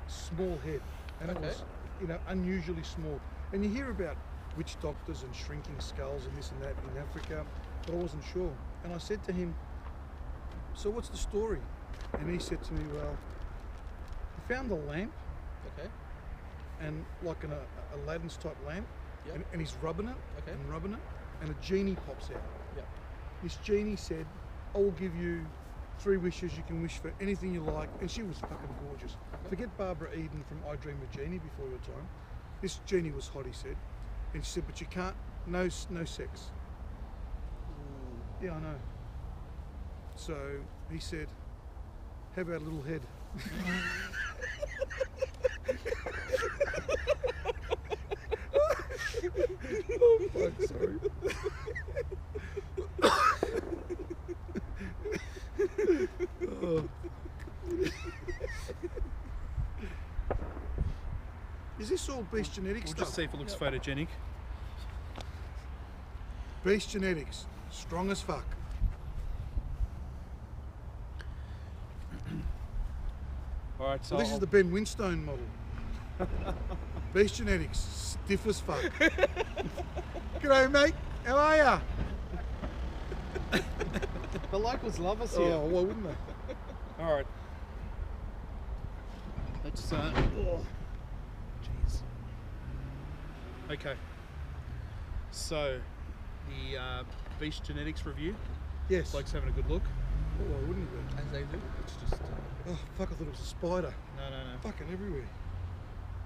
small head, and it Okay. was, you know, unusually small. And you hear about witch doctors and shrinking skulls and this and that in Africa, but I wasn't sure. And I said to him, "So what's the story?" And he said to me, "Well, he found a lamp, Okay. and like an Aladdin's type lamp, Yep. and he's rubbing it Okay. and rubbing it, and a genie pops out. Yep. This genie said, I will give you 3 wishes. You can wish for anything you like." And she was fucking gorgeous. Forget Barbara Eden from I Dream of Jeannie before your time. This genie was hot, he said. And she said, "But you can't, no sex." Ooh. Yeah, I know. So he said, "How about a little head?" Oh, fuck, sorry. Oh. Is this all Beast Genetics We'll stuff? just see if it looks photogenic. Beast Genetics, strong as fuck. All right, so Well, this is the Ben Winstone model. Beast Genetics, stiff as fuck. G'day, mate. How are ya? the locals love us here. Oh, why wouldn't they? All right. Let's. Jeez. Okay. So, the Beast Genetics review. Yes. Bloke's having a good look. Oh, why wouldn't he be? As they do. It's just. Oh, fuck, I thought it was a spider. No. Fucking everywhere.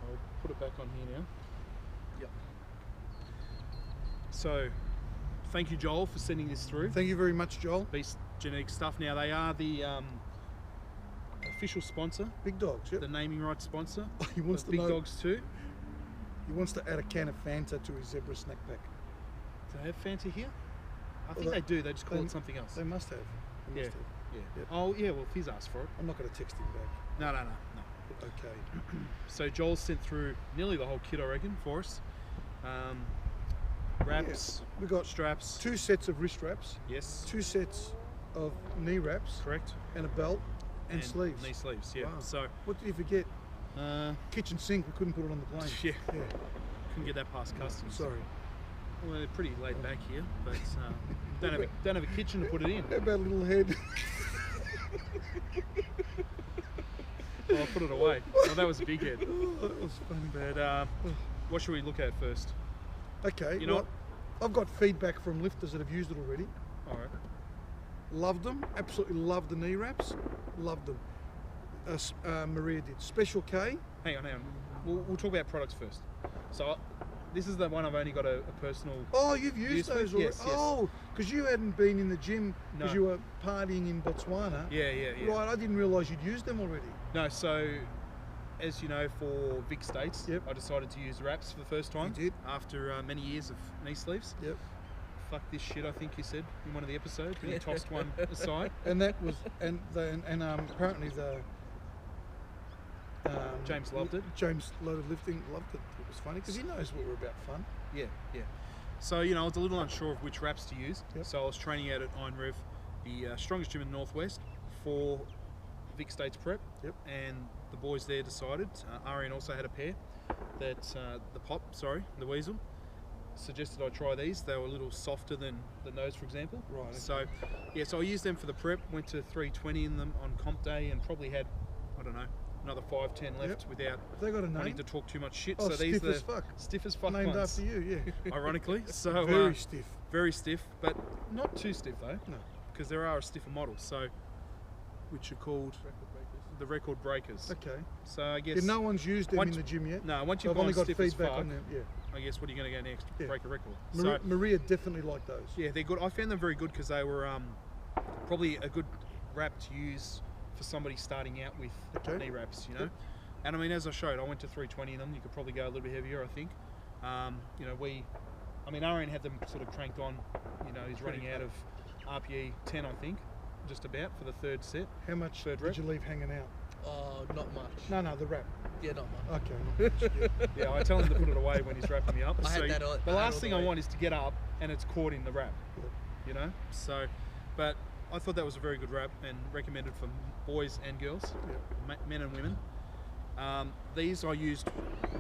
I'll put it back on here now. Yep. So, thank you, Joel, for sending this through. Thank you very much, Joel. Beast Genetic stuff. Now, they are the official sponsor, Big dogs, yep. the naming rights sponsor He wants of to Big know. Dogs 2. He wants to add a can of Fanta to his zebra snack pack. Do they have Fanta here? I think Well, they do. They just call they- it something else. They must have. They Yeah. must have. Yeah. Yep. Oh, yeah. Well, if he's asked for it. I'm not going to text him back. No. Okay. So Joel sent through nearly the whole kit, I reckon, for us. Wraps, We got straps. 2 sets of wrist wraps, Yes. 2 sets of knee wraps, Correct. and a belt and sleeves. Knee sleeves. Yeah. Wow. So, What did you forget? Kitchen sink. We couldn't put it on the plane. yeah, Yeah. couldn't get that past customs. Sorry. Well, they're pretty laid back here, but don't have a kitchen to put it in. How about a little head? Well, I'll put it away. Well, that was a big head. Oh, that was funny. But what should we look at first? Okay. You know well, I've got feedback from lifters that have used it already. All right. Loved them. Absolutely loved the knee wraps. Loved them. Maria did. Special K. Hang on. We'll talk about products first. So This is the one I've only got a personal. Oh, you've used those already? Yes, yes. Oh, because you hadn't been in the gym because No. you were partying in Botswana. Yeah. Right, I didn't realise you'd used them already. No, so as you know, for Vic States, Yep. I decided to use wraps for the first time. You did. After many years of knee sleeves. Yep. Fuck this shit, I think you said in one of the episodes when you tossed one aside. And that was, apparently the James loved it. James Loaded Lifting loved it. It was funny because he knows what we're about fun. Yeah. So, you know, I was a little unsure of which wraps to use. Yep. So I was training out at Iron Rev, the strongest gym in the Northwest, for Vic States Prep. Yep. And the boys there decided, Arian also had a pair, that the Weasel, suggested I try these. They were a little softer than those, for example. Right, okay. So, yeah, so I used them for the prep, went to 320 in them on comp day and probably had, I don't know, another 5-10 left without Have they got a wanting name? to talk too much shit. Oh, so these stiff are as fuck. stiff as fuck Named ones. after you, yeah. Ironically. So Very stiff. very stiff, but not too stiff though. No. Because there are a stiffer model, so which are called the record breakers. Okay. So I guess Yeah, no one's used them once- in the gym yet. no, once So you've I've only gone got stiff as feedback fuck, on them. Yeah. I guess what are you going to go next? Yeah. Break a record. Maria definitely liked those. Yeah, they're good. I found them very good because they were probably a good wrap to use for somebody starting out with Okay. knee wraps, you know. Yep. And I mean, as I showed, I went to 320 in them. You could probably go a little bit heavier, I think. You know, Arian had them sort of cranked on. You know, he's running out of RPE 10, I think, just about for the third set. How much Third did rep. you leave hanging out? Oh, not much. No, the wrap. Yeah, not much. Okay. Not much, yeah. Yeah, I tell him to put it away when he's wrapping me up. I had So that all- the I had last all thing the I way. want is to get up and it's caught in the wrap. Yep. You know. So, but I thought that was a very good wrap and recommended for boys and girls, men and women. These I used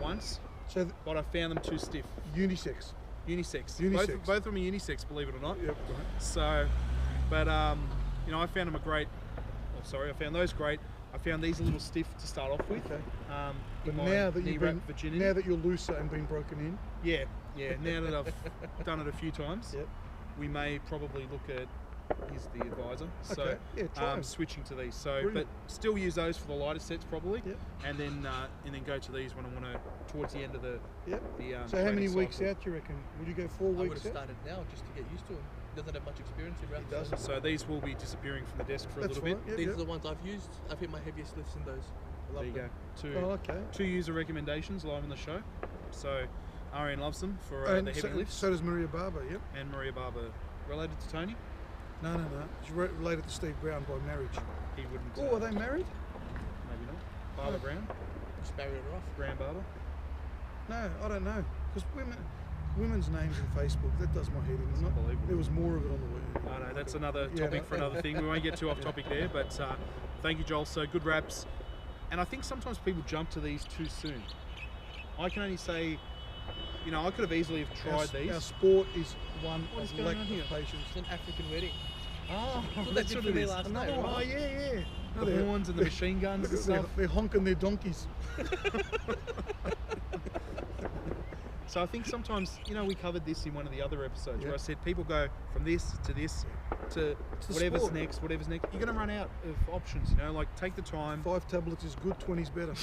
once, So but I found them too stiff. unisex. Unisex. Unisex. Both of them are unisex, believe it or not. Yep. Right. So, but you know, I found them I found those great. I found these a little stiff to start off with. Okay. In But my now that knee you've wrap been, virginity. now that you're looser and been broken in. Yeah. Now that I've done it a few times, Yep. we may probably look at. He's the advisor. So Okay. Yeah, try 'em. switching to these. So, Brilliant. but still use those for the lighter sets probably. Yep. And then go to these when I want to towards the end of the. Yep. the So how many training weeks cycle. out do you reckon? Would you go 4 I would weeks have out? started now just to get used to him. He doesn't have much experience in wraps. He doesn't. So these will be disappearing from the desk for a That's little right. bit. Yep, These yep. are the ones I've used. I've hit my heaviest lifts in those. I love There you them. go. Oh, okay. Two user recommendations live on the show. So Arian loves them for And the heavy so, lifts. so does Maria Barber. Yep. And Maria Barber, related to Tony, No. She's related to Steve Brown by marriage. he wouldn't. Oh, are they married? Maybe not. Barber Brown, Just barrier it off. Brown Barber. No, I don't know. Because women's names on Facebook, that does my head in. Not, unbelievable. there was more of it on the web. I know that's another Yeah, topic no. for another thing. We won't get too off topic there, but thank you, Joel. So good wraps, and I think sometimes people jump to these too soon. I can only say, you know, I could have easily have tried these. Our sport is one What is of going lack on of here? patience. It's an African wedding. Oh, That's what that's they what did for it me is. last Another night, one. Oh right? yeah. The They're- horns and the machine guns and They're, stuff. they're honking their donkeys. So I think sometimes, you know, we covered this in one of the other episodes Yeah. where I said people go from this to this to It's the whatever's sport. next, whatever's next. You're going to run out of options, you know, like take the time. 5 tablets is good, 20's better.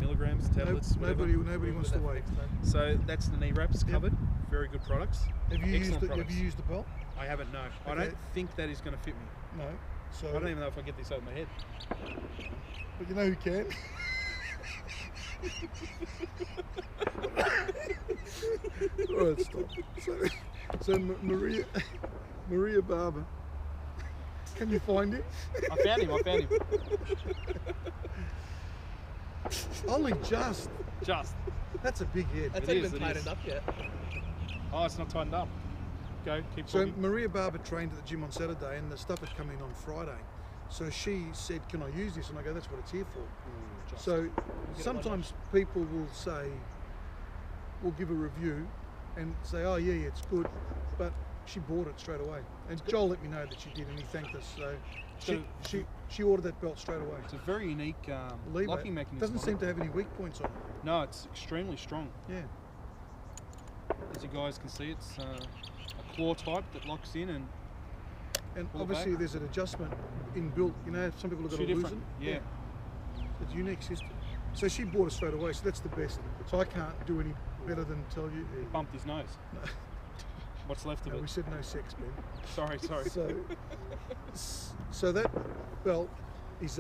Milligrams, tablets, whatever. Nobody wants to wait. So that's the knee wraps Yep. covered. Very good products. Have you Excellent used products. the belt? I haven't, no. I Okay. don't think that is going to fit me. No. So I don't even know if I get this over my head. But you know who can? Alright, stop. So Maria Barber. Can you find him? I found him. Only just. Just. That's a big head. That's It not is, even it is. tightened up yet. Oh, it's not tightened up. Go, keep So talking. Maria Barber trained at the gym on Saturday, and the stuff had come in on Friday. So she said, "Can I use this?" And I go, "That's what it's here for." Just. So it sometimes people will say, will give a review and say, "Oh yeah, it's good," but she bought it straight away. And Joel let me know that she did, and he thanked us. So she ordered that belt straight away. It's a very unique Lever. locking mechanism. Doesn't on seem it. to have any weak points on it. No, it's extremely strong. Yeah. As you guys can see, it's a claw type that locks in and And Pull it obviously back. there's an adjustment inbuilt. You know, some people have got two to different. loosen. Yeah. It's a unique system. So she bought it straight away. So that's the best. So I can't do any better than tell you. He bumped his nose. What's left of No, it? we said no sex, Ben. Sorry. So that belt is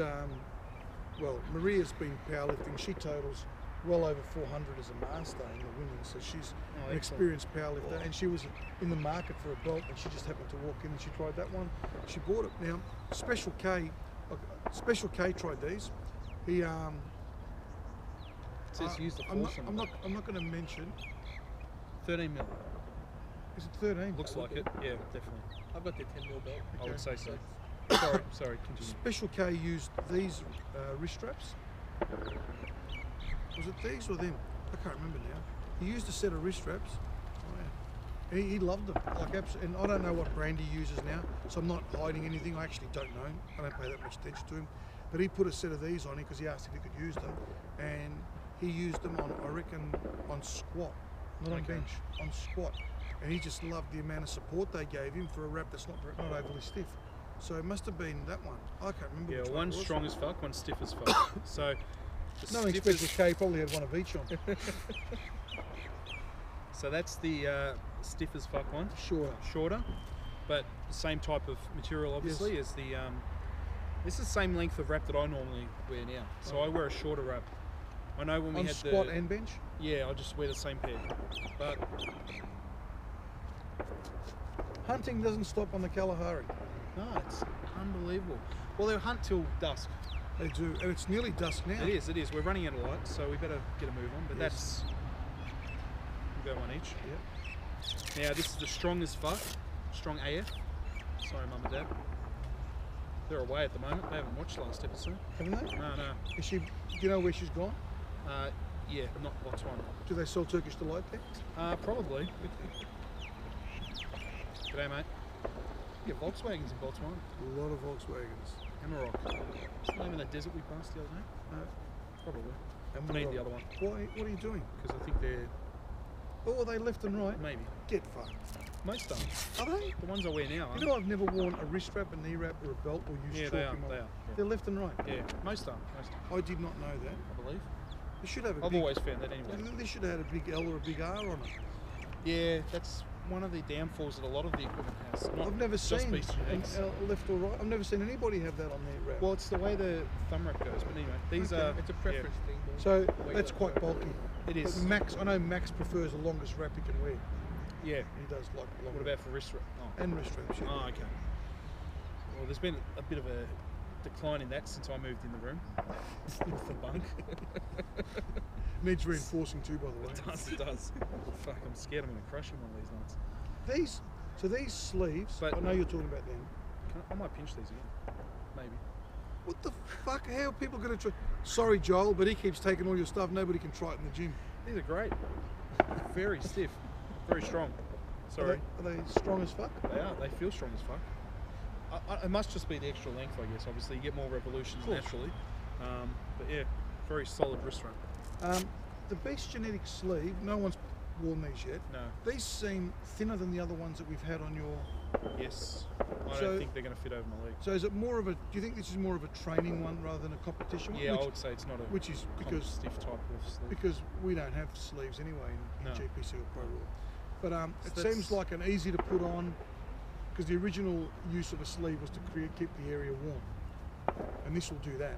Maria's been powerlifting. She totals well over 400 as a master in the women's. So she's an experienced powerlifter, and she was in the market for a belt, and she just happened to walk in and she tried that one. She bought it. Now Special K tried these. He It says use the force. I'm not going to mention. 13 mil. Is it 13? Looks like it. Yeah, definitely. I've got the 10 mil belt. I would say so. Sorry. Continue. Special K used these wrist straps. Was it these or them? I can't remember now. He used a set of wrist straps. Oh, yeah. He loved them. And I don't know what brand he uses now, so I'm not hiding anything. I actually don't know. I don't pay that much attention to him. But he put a set of these on because he asked if he could use them, and he used them on, I reckon, on squat, not on bench, on squat. And he just loved the amount of support they gave him for a rep that's not overly stiff. So it must have been that one. I can't remember. Yeah, which one one's it was. strong as fuck, one's stiff as fuck. So, Knowing Special K probably had one of each on. So that's the stiff as fuck one. Shorter. But same type of material, obviously, as the. This is the same length of wrap that I normally wear now. So I wear a shorter wrap. I know when we On had squat and bench? Yeah, I just wear the same pair. But Hunting doesn't stop on the Kalahari. no, it's unbelievable. Well, they'll hunt till dusk. They do, and it's nearly dusk now. It is. We're running out of light, so we better get a move on. But Yes. we'll go one each. Yep. Now this is the strong as fuck, strong AF. Sorry, mum and dad. They're away at the moment. They haven't watched last episode. Haven't they? No. Is she? Do you know where she's gone? Yeah, not Botswana. Do they sell Turkish delight there? Probably. G'day, mate. You get Volkswagens in Botswana. A lot of Volkswagens. Emerald. What's the name of that desert we passed the other day? Probably. I need the other one. Why? What are you doing? Because I think they're Oh, are they left and right? maybe. Get fucked. Most are. Are they? The ones I wear now. You know, I've never worn a wrist wrap, a knee wrap, or a belt, or used Yeah, chalk they are. in my They are. life. Yeah. They're left and right. Yeah, most are. I did not know that. I believe. They should have a I've big. always found that anyway. They should have had a big L or a big R on it. Yeah, that's one of the downfalls that a lot of the equipment has. Not I've never just seen Beast an Genetics. L left or right. I've never seen anybody have that on their wrap. Well, it's the way the thumb wrap goes. But anyway, these Okay. are. It's a preference thing. more so weight that's on quite the- bulky. It is. But Max, I know Max prefers the longest wrap he can wear. Yeah. He does like longer. What about for wrist wrap? Oh. And wrist wraps? Yeah. Oh, okay. Well, there's been a bit of a decline in that since I moved in the room with the bunk. Needs reinforcing too, by the way. It does. Fuck, I'm scared I'm going to crush him one of these nights. These sleeves. But- I know you're talking about them. I might pinch these again. Maybe. What the fuck? How are people going to try? Sorry, Joel, but he keeps taking all your stuff. Nobody can try it in the gym. These are great. Very stiff. Very strong. Sorry. Are they strong as fuck? They are. They feel strong as fuck. It must just be the extra length, I guess. Obviously, you get more revolutions naturally. But yeah, very solid wrist wrap. The Beast Genetics sleeve, no one's worn these yet. No. These seem thinner than the other ones that we've had on your... Yes. I So- don't think they're going to fit over my leg. So is it more of a... Do you think this is more of a training one rather than a competition one? Yeah, I would say it's not a Which is because... stiff type of sleeve. Because we don't have sleeves anyway in No. GPC or ProRaw. But So it that's- seems like an easy to put on, because the original use of a sleeve was to keep the area warm. And this will do that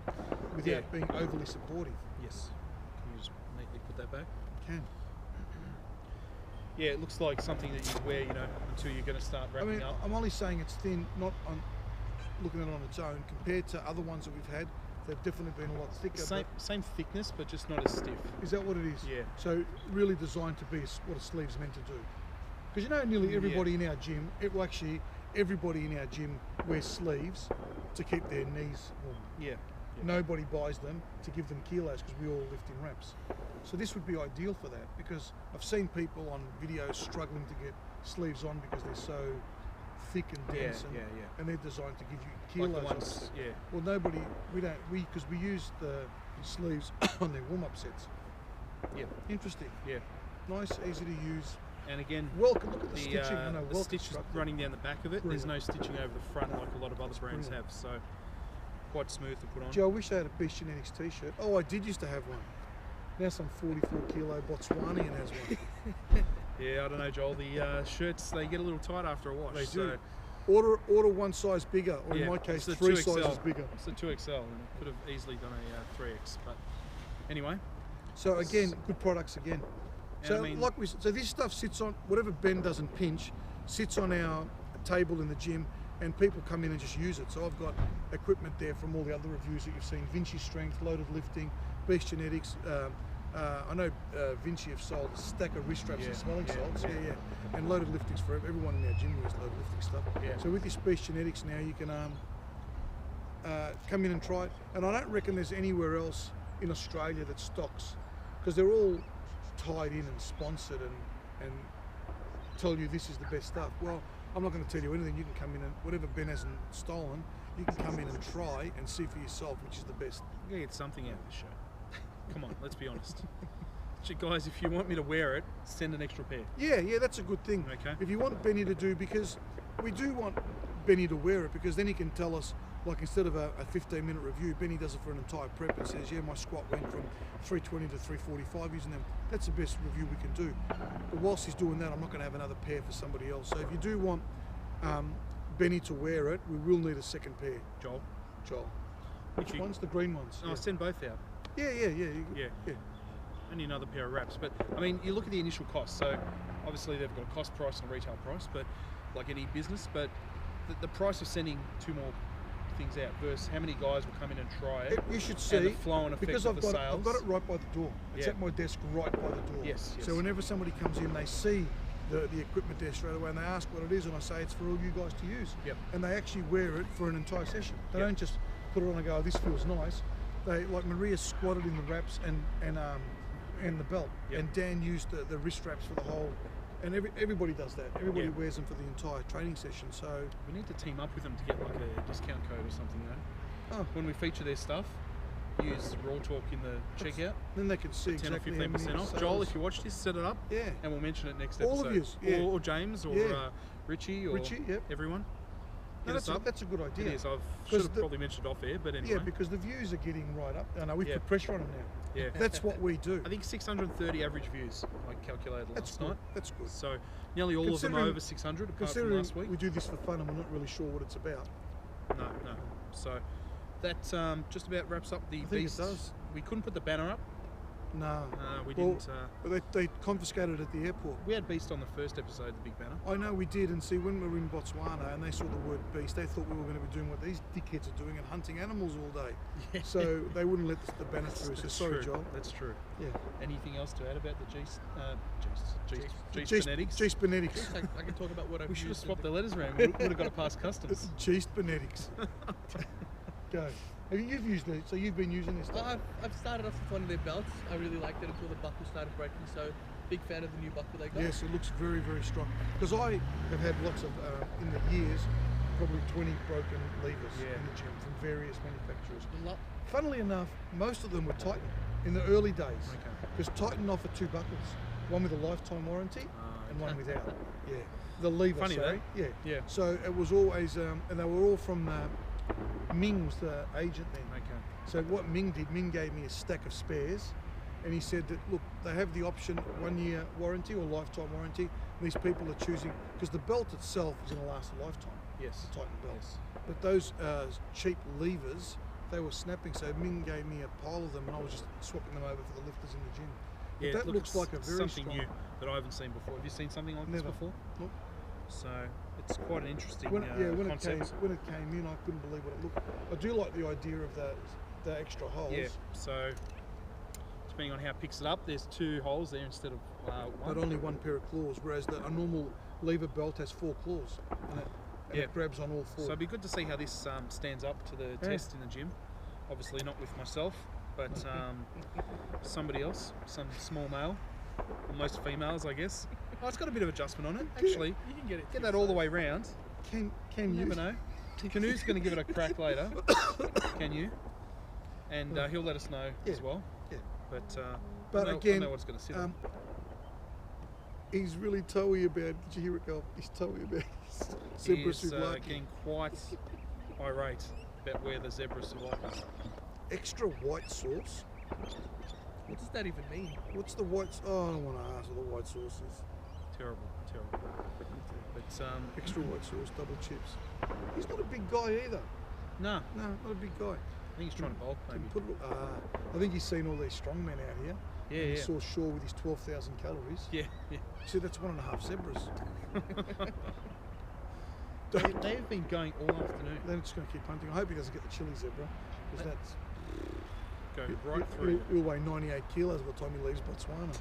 without Yeah. being overly supportive. Yes. Can you just neatly put that back? Can. Yeah, it looks like something that you wear, until you're going to start I wrapping mean, up. I'm only saying it's thin, not on looking at it on its own. Compared to other ones that we've had, they've definitely been a lot thicker. Same thickness, but just not as stiff. Is that what it is? Yeah. So really designed to be what a sleeve's meant to do. Because nearly everybody in our gym, everybody in our gym wears sleeves to keep their knees warm. Yeah. Nobody buys them to give them kilos because we all lift in reps. So this would be ideal for that, because I've seen people on videos struggling to get sleeves on because they're so thick and dense, and they're designed to give you kilos. Like the on ones, it. yeah. Well, because we use the sleeves on their warm-up sets. Yeah. Interesting. Yeah. Nice, easy to use. And again, Welcome. Look at the stitching. I know, the well stitch is constructed. running down the back of it. Brilliant. There's no stitching over the front like a lot of other brands brilliant. have. So quite smooth to put on. Gee, I wish I had a Beast Genetics t-shirt. Oh, I did used to have one. Now some 44 kilo Botswanian has one. Yeah, I don't know, Joel. The shirts, they get a little tight after a wash. They so do. Order one size bigger, or in yeah, my case, it's 3 2XL. sizes bigger. It's a 2XL, and it could have easily done a 3X. But anyway. So again, good products again. And So I mean, like so this stuff sits on, whatever Ben doesn't pinch, sits on our table in the gym, and people come in and just use it. So I've got equipment there from all the other reviews that you've seen: Vinci Strength, Loaded Lifting, Beast Genetics. I know Vinci have sold a stack of wrist straps and smelling salts. Yeah. And Loaded Lifting's for everyone in our gym uses Loaded Lifting stuff. Yeah. So with this Beast Genetics now, you can come in and try it. And I don't reckon there's anywhere else in Australia that stocks, because they're all tied in and sponsored and tell you this is the best stuff. Well, I'm not going to tell you anything. You can come in and whatever Ben hasn't stolen, you can come in and try and see for yourself which is the best. I'm going to get something out of this show. Come on, let's be honest. Guys, if you want me to wear it, send an extra pair. Yeah, that's a good thing. Okay. If you want Benny to do, because we do want Benny to wear it, because then he can tell us, like instead of a 15-minute review, Benny does it for an entire prep and says, yeah, my squat went from 320 to 345 using them. That's the best review we can do. But whilst he's doing that, I'm not going to have another pair for somebody else. So if you do want Benny to wear it, we will need a second pair. Joel. Which ones? The green ones? I'll send both out. Yeah. Only another pair of wraps. But I mean, you look at the initial cost. So obviously they've got a cost price and a retail price, but like any business, but the price of sending 2 more things out versus how many guys will come in and try it. You should see, and the flow and effect because of I've the got sales. I've got it right by the door. It's at my desk right by the door. Yes. So whenever somebody comes in, they see the equipment there straight away and they ask what it is, and I say it's for all you guys to use. Yep. And they actually wear it for an entire session. They don't just put it on and go, oh, this feels nice. They, like Maria squatted in the wraps and the belt, and Dan used the wrist straps for the whole. And everybody does that. Everybody wears them for the entire training session. So we need to team up with them to get like a discount code or something, when we feature their stuff, use Raw Talk in the checkout. Then they can see 10 exactly or 15% off. Joel, if you watch this, set it up. Yeah. And we'll mention it next All episode. of yous. Or James or Richie or everyone. No, that's a good idea. It is. I should have probably mentioned off air, but anyway. Yeah, because the views are getting right up. I know we've put pressure on them now. Yeah. That's what we do. I think 630 average views I calculated last night. That's good. So nearly all of them are over 600 apart from last week. We do this for fun and we're not really sure what it's about. No. So that just about wraps up the I think Beast. it does. We couldn't put the banner up. No. We didn't. They confiscated it at the airport. We had Beast on the first episode, the big banner. I know we did, and see, when we were in Botswana and they saw the word beast, they thought we were going to be doing what these dickheads are doing and hunting animals all day. Yeah. So they wouldn't let the banner through. So sorry, true. Joel. That's true. Yeah. Anything else to add about the G-Spanetics? G-Spanetics. I can talk about what I've We should have used swapped in the letters around. We would have got to pass customs. G-Spanetics. Go. You've used it, so you've been using this stuff. I've started off with one of their belts. I really liked it until the buckle started breaking, so big fan of the new buckle they got. Yes, it looks very, very strong. Because I have had lots of, in the years, probably 20 broken levers in the gym from various manufacturers. Funnily enough, most of them were Titan in the early days. Because Titan offered 2 buckles, one with a lifetime warranty and one without. Yeah, the lever. Funny sorry. that. Yeah. So it was always, and they were all from Ming was the agent then. So what Ming did, Ming gave me a stack of spares, and he said that, look, they have the option 1-year warranty or lifetime warranty. And these people are choosing, because the belt itself is going to last a lifetime. Yes. The Titan belt. Yes. But those cheap levers, they were snapping. So Ming gave me a pile of them, and I was just swapping them over for the lifters in the gym. Yeah, But that looks like a very something strong. new that I haven't seen before. Have you seen something like this Never. before? Nope. So it's quite an interesting When it concept. came in, I couldn't believe what it looked. I do like the idea of the extra holes. Yeah. So depending on how it picks it up, there's 2 holes there instead of one. But only 1 pair of claws, whereas a normal lever belt has 4 claws, and it grabs on all 4. So it'd be good to see how this stands up to the test in the gym. Obviously not with myself, but somebody else, some small male, or most females, I guess. Oh, it's got a bit of adjustment on it, actually. You can get that all the way round. Can You you? never know. Canoe's going to give it a crack later. Can you? And he'll let us know as well. Yeah. But again, I know what it's going to sit on. He's really toey about. Did you hear it go? He's toey about his He's getting quite irate. about where the zebra survivors. Extra white sauce. What does that even mean? What's the white? Oh, I don't want to ask what the white sauce is. Terrible. But Extra white sauce, double chips. He's not a big guy either. no, No, not a big guy. I think he's trying to bulk maybe. I think he's seen all these strongmen out here. Yeah, and yeah. He saw Shaw with his 12,000 calories. Yeah. See, that's 1.5 zebras. They've been going all afternoon. Then it's going to keep hunting. I hope he doesn't get the chili zebra, because that's Go right through. He'll weigh 98 kilos by the time he leaves Botswana.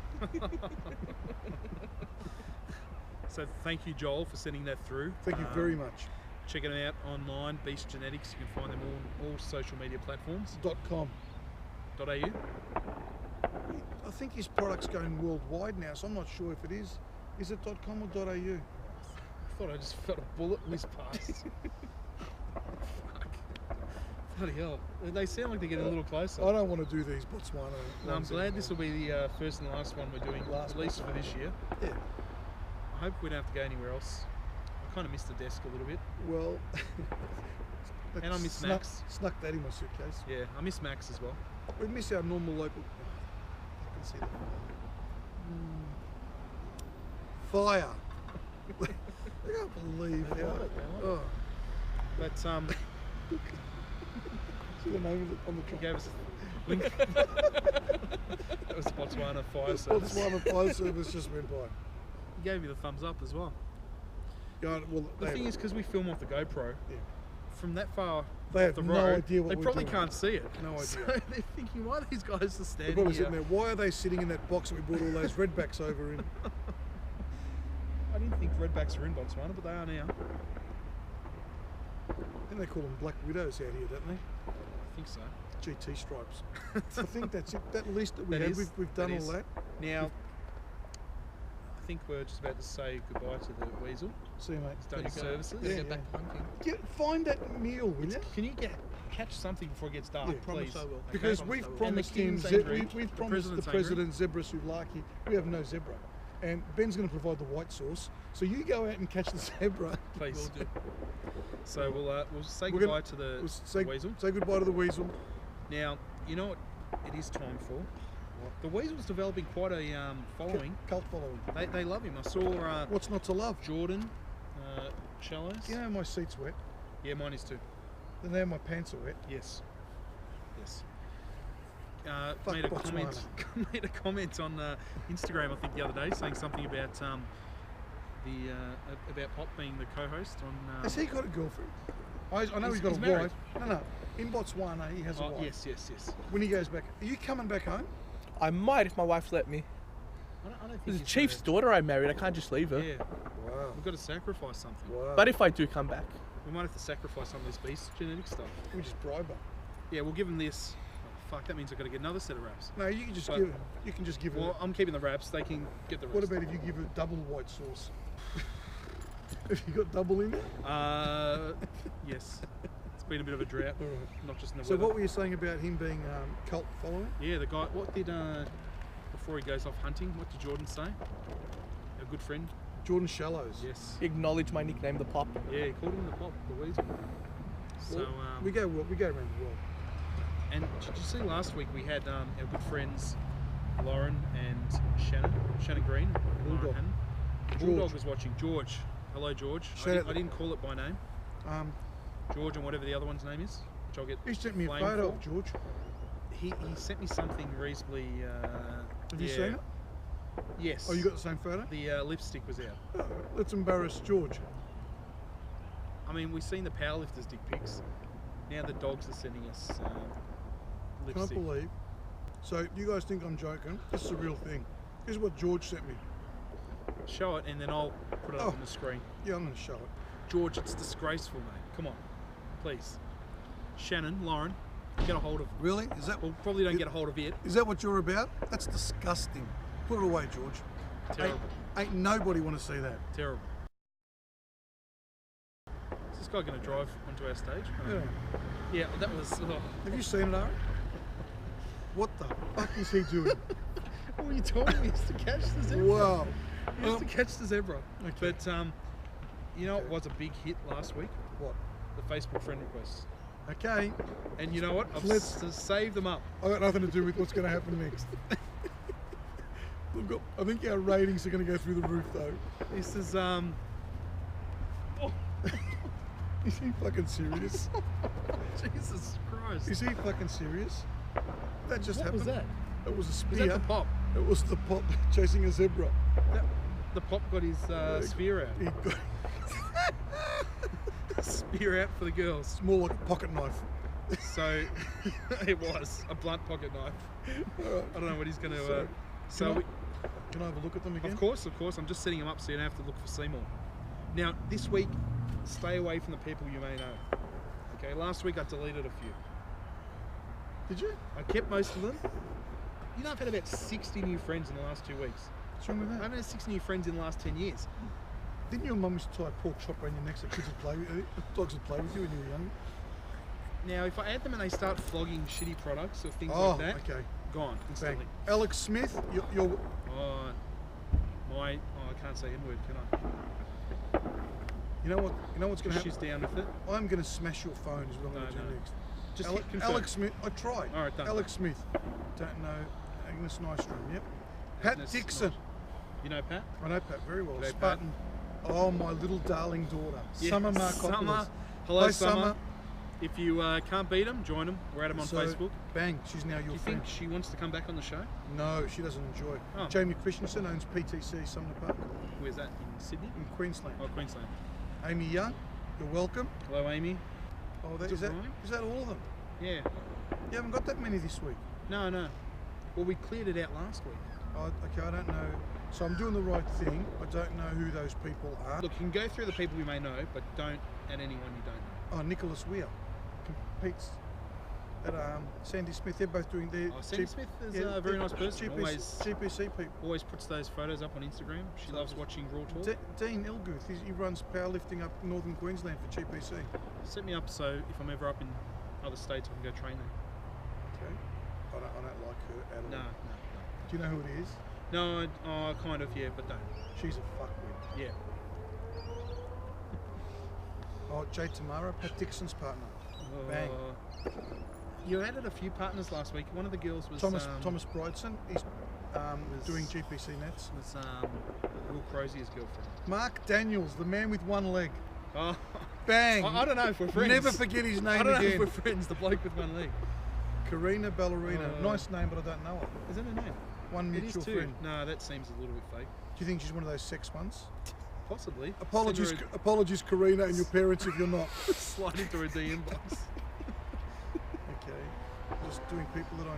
So thank you, Joel, for sending that through. Thank you very much. Check it out online, Beast Genetics. You can find them on all social media platforms. .com. .au. I think his product's going worldwide now, so I'm not sure if it is. Is it .com or .au? I thought I just felt a bullet whiz past. Fuck. Bloody hell. They sound like they're getting a little closer. I don't want to do these Botswana. No, I'm ones glad anymore. this will be the first and last one we're doing, Last at least for this year. Yeah. I hope we don't have to go anywhere else. I kind of missed the desk a little bit. Well, And I miss Max. Snuck that in my suitcase. Yeah, I miss Max as well. We miss our normal local. I can see the fire. I can't believe how. Oh, But see the name of it on the he truck. gave us a link. That was the Botswana Fire Service. Botswana Fire Service just went by. He gave you the thumbs up as well. Yeah, well, The thing is, because we film off the GoPro, yeah, from that far they off have the no road, idea what they we're probably doing. can't see it. No idea. So they're thinking, why are these guys just They're standing probably here? sitting there. Why are they sitting in that box that we brought all those redbacks over in? I didn't think redbacks were in Botswana, but they are now. And they call them black widows out here, don't they? I think so. GT stripes. I think that's it. That list that we That had, is- we've done that all is. that. Now, I think we're just about to say goodbye to the weasel. See you, mate. He's done his Gotta go. services. Gotta Yeah, get back hunting. Find that meal, will you? Can you catch something before it gets dark, Yeah. Promise please? I will. Because Okay. we've Promise I will. promised And the him, king's angry. we've The promised the president's president zebra souvlaki. We have no zebra. And Ben's going to provide the white sauce. So you go out and catch the zebra. Please. Will do. So we'll say We're goodbye gonna- to the We'll say weasel. goodbye to the weasel. Now, you know what it is time for? The weasel's developing quite a following. Cult following. They love him. I saw What's not to love? Jordan Shallows. You know my seat's wet. Yeah, mine is too. And now my pants are wet. Yes. Yes. Fuck Made a Botswana. comment. Made a comment on Instagram, I think, the other day, saying something about about Pop being the co-host on. Has he got a girlfriend? I know He's- he's got he's a married. wife. No. In Botswana, he has a wife. Yes. When he goes back, are you coming back home? I might if my wife let me. I don't think There's a he's chief's daughter I married. I can't just leave her. Yeah, Wow. we've got to sacrifice something. Wow. But if I do come back, We might have to sacrifice some of this beast genetic stuff. we just bribe her. Yeah, we'll give them this. Oh, fuck, that means I've got to get another set of wraps. No, you can just But- give. You can just give her. Well, I'm keeping the wraps. They can get the rest. What about if you give her double white sauce? Have you got double in it? Yes. It's been a bit of a drought, All right. not just in the So weather. what were you saying about him being cult following? Yeah, the guy. What did before he goes off hunting? What did Jordan say? A good friend. Jordan Shallows. Yes. acknowledge my nickname, the Pop. Yeah, he called him the Pop, the Weasel. So Well, we go around the world. and did you see last week we had our good friends Lauren and Shannon Green, Bulldog. Lauren Hannon. George. Bulldog was watching. George. Hello, George. Shout out- I didn't call it by name. George and whatever the other one's name is, which I'll get. He sent me a blamed photo for. of George. He sent me something reasonably. Have you seen it? Yes. Oh, you got the same photo? The lipstick was out. Oh, let's embarrass George. I mean, we've seen the powerlifters dick pics. Now the dogs are sending us Can't lipstick. believe. So you guys think I'm joking? This is a real thing. This is what George sent me. Show it, and then I'll put it up Oh. on the screen. Yeah, I'm going to show it. George, it's disgraceful, mate. Come on, please. Shannon, Lauren, get a hold of. Really? Is that Well, probably don't get a hold of it. is that what you're about? That's disgusting. Put it away, George. Terrible. Ain't nobody want to see that. Terrible. Is this guy going to drive onto our stage? Yeah. Yeah, that was. Oh. Have you seen it, Aaron? What the fuck is he doing? What you told me is to catch the zebra. Wow. He used to catch the zebra. Okay. But you know, it was a big hit last week. What? The Facebook friend requests. Okay. And you know what? I've saved them up. I got nothing to do with what's going to happen next. I think our ratings are going to go through the roof, though. This is Is he fucking serious? Jesus Christ. Is he fucking serious? That just What happened. was that? It was a Was spear. that the pop? It was the pop chasing a zebra. The pop got his spear out. He got, Spear out for the girls. it's more like a pocket knife. So it was a blunt pocket knife. All right. I don't know what he's going to. Can I have a look at them again? Of course. I'm just setting them up so you don't have to look for Seymour. Now, this week, stay away from the people you may know. Okay, last week I deleted a few. Did you? I kept most of them. You know, I've had about 60 new friends in the last 2 weeks. What's wrong with I that? haven't had 60 new friends in the last 10 years. Didn't your mum used to tie a pork chop around your neck so kids would play with you? Dogs would play with you when you were young? Now, if I add them and they start flogging shitty products or things Oh, like that, okay. gone instantly. Bang. Alex Smith, you're Oh, I can't say N-word, can I? you know what's going to happen? She's down with it. I'm going to smash your phone is what I'm going to do next. Just hit confirm. Alex Smith, I tried. All right, done. Alex Smith, don't know. Agnes Nystrom, yep. Pat Agnes Dixon, Nystrom. You know Pat? I know Pat very well. G'day, Spartan. Oh, my little darling daughter. Yeah, Summer Markopoulos. Summer. Hello, Hi, Summer. If you can't beat them, join them. We're at them on So, Facebook. Bang, she's now your Do you friend. think she wants to come back on the show? No, she doesn't enjoy. Oh. Jamie Christensen owns PTC Sumner Park Where's that? In Sydney? in Queensland. Oh, Queensland. Amy Young, you're welcome. Hello, Amy. Oh, Is it mine? is that all of them? Yeah. You haven't got that many this week. No. Well, we cleared it out last week. Oh, okay, I don't know. So I'm doing the right thing. I don't know who those people are. Look, you can go through the people you may know, but don't add anyone you don't know. Oh, Nicholas Weir competes at Sandy Smith. They're both doing their. Oh, Sandy Smith is a very nice person. GPC people. Always puts those photos up on Instagram. She loves watching Raw Talk. Dean Ilguth, he runs powerlifting up northern Queensland for GPC. Set me up so if I'm ever up in other states, I can go train there. Okay. I don't like her at all. No. Do you know who it is? No, kind of, yeah, but don't. She's a fuckwit. Yeah. Oh, Jay Tamara, Pat Dixon's partner. Bang. You added a few partners last week. One of the girls was Thomas Bridson. He's doing GPC nets. Was Will Crozier's girlfriend. Mark Daniels, the man with one leg. Oh, Bang. I don't know if we're friends. Never forget his name I don't know again. if we're friends. The bloke with one leg. Karina Ballerina. Nice name, but I don't know her. Is that her name? One It mutual is too. friend. No, that seems a little bit fake. Do you think she's one of those sex ones? Possibly. Apologies, Send her apologies, Karina, and your parents if you're not. slide into her DM box. Okay, just doing people that I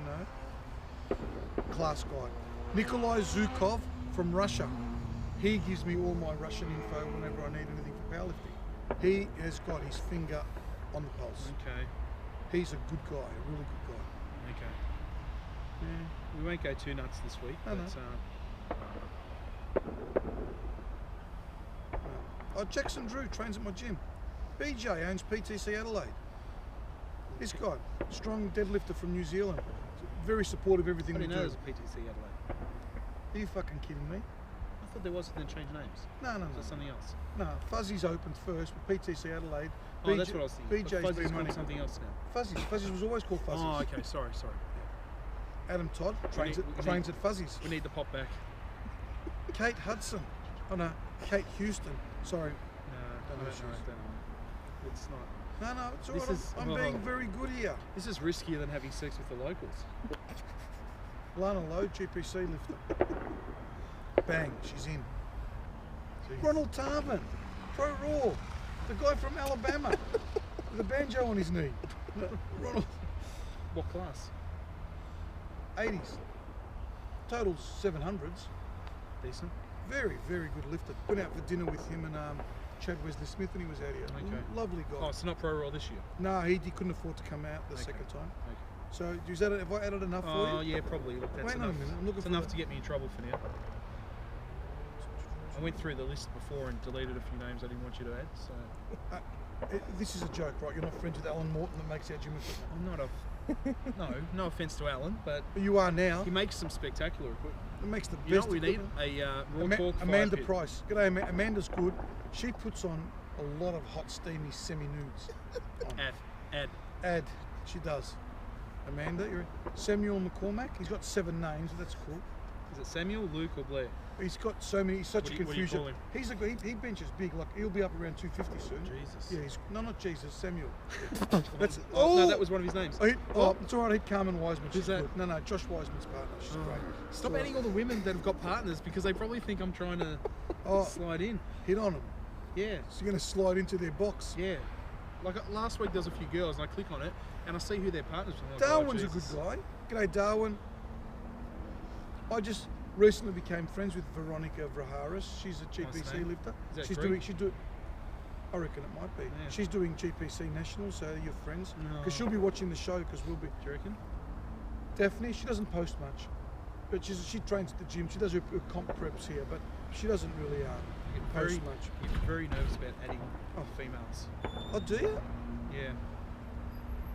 know. Class guy. Nikolai Zhukov from Russia. He gives me all my Russian info whenever I need anything for powerlifting. He has got his finger on the pulse. Okay. He's a good guy, a really good guy. Okay. Yeah. We won't go too nuts this week. No, but, Oh, Jackson Drew trains at my gym. BJ owns PTC Adelaide. This guy, strong deadlifter from New Zealand. Very supportive of everything I we didn't know do. there was a PTC Adelaide. Are you fucking kidding me? I thought there was, and then changed names. No. Is that something else? No, Fuzzy's opened first with PTC Adelaide. Oh, that's what I was thinking. BJ's Fuzzy's been called running something else now. Fuzzy's was always called Fuzzy's. Oh, okay. Sorry. Adam Todd trains at Fuzzy's. We need the pop back. Kate Hudson. Oh no, Kate Houston. Sorry. No, Don't know I don't know. It's not. No, it's all This right. is- I'm being very good here. This is riskier than having sex with the locals. Lana Lowe, GPC lifter. Bang, she's in. Ronald Tarvin, ProRaw, the guy from Alabama, with a banjo on his knee. Ronald, What class? 80s. Totals 700s. Decent. Very, very good lifter. Went out for dinner with him and Chad Wesley Smith when he was out here. Okay. Lovely guy. Oh, it's not pro roll this year. No, he couldn't afford to come out the Okay. second time. Okay. So, have I added enough for Oh you? yeah, probably. Look, that's Wait enough. a minute, I'm looking It's for enough the- to get me in trouble for now. I went through the list before and deleted a few names I didn't want you to add. So This is a joke, right? You're not friends with Alan Morton that makes our gym equipment. I'm not a. No offense to Alan, but But you are now. he makes some spectacular equipment. It makes the You know best what we need? equipment. A raw talk Amanda fire pit. Price. G'day, Amanda's good. She puts on a lot of hot, steamy semi-nudes. Ad. Ad. She does. Amanda, Samuel McCormack. He's got 7 names. That's cool. Is it Samuel, Luke, or Blair? He's got so many. He's such a confusion. What do you call him? He benches big. Like he'll be up around 250 soon. Jesus. Yeah. Not Jesus. Samuel. That's no, that was one of his names. It's all right. Hit Carmen Wiseman. She's that? good. No, Josh Wiseman's partner. She's great. Stop adding all the women that have got partners because they probably think I'm trying to slide in. Hit on them. Yeah. So you're going to slide into their box. Yeah. Like last week, there was a few girls, and I click on it, and I see who their partners were. Like, Darwin's a good guy. G'day, Darwin. I just recently became friends with Veronica Vraharis. She's a GPC lifter. Is that She's doing. I reckon it might be. Yeah. She's doing GPC Nationals, so you're friends. No. Because she'll be watching the show. Because we'll be. Do you reckon? Daphne, she doesn't post much, but she trains at the gym. She does her comp preps here, but she doesn't really post much. You get very nervous about adding females. Oh, do you? Yeah.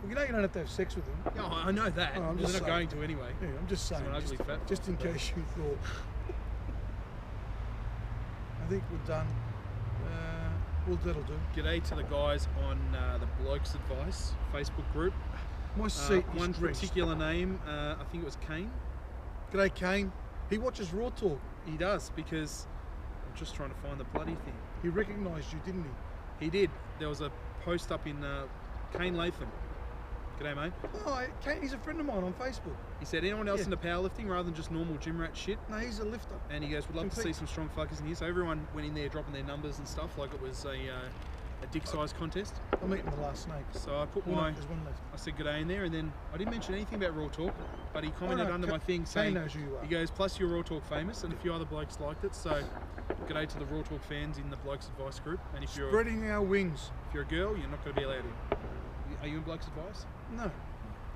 Well, you know you don't have to have sex with them. No, I know that. Oh, I'm They're just not saying. going to anyway. Yeah, I'm just saying. An ugly fat Just in case you thought. I think we're done. Well, that'll do. G'day to the guys on the Blokes Advice Facebook group. My seat is one drenched. particular name, I think it was Kane. G'day, Kane. He watches Raw Talk. He does, because I'm just trying to find the bloody thing. He recognised you, didn't he? He did. There was a post up in Kane Latham. G'day, mate. Oh, Kane, he's a friend of mine on Facebook. He said, anyone else into powerlifting rather than just normal gym rat shit? No, he's a lifter. And he goes, we'd love to see some strong fuckers in here. So everyone went in there dropping their numbers and stuff like it was a dick size contest. I'm eating the last snake. So I put There's one left. I said g'day in there, and then I didn't mention anything about Raw Talk, but he commented under my thing saying, knows who you are. he goes, plus you're Raw Talk famous, and a few other blokes liked it. So g'day to the Raw Talk fans in the Blokes Advice group. And if you're Spreading our wings. if you're a girl, you're not going to be allowed in. Are you in Blokes Advice? No.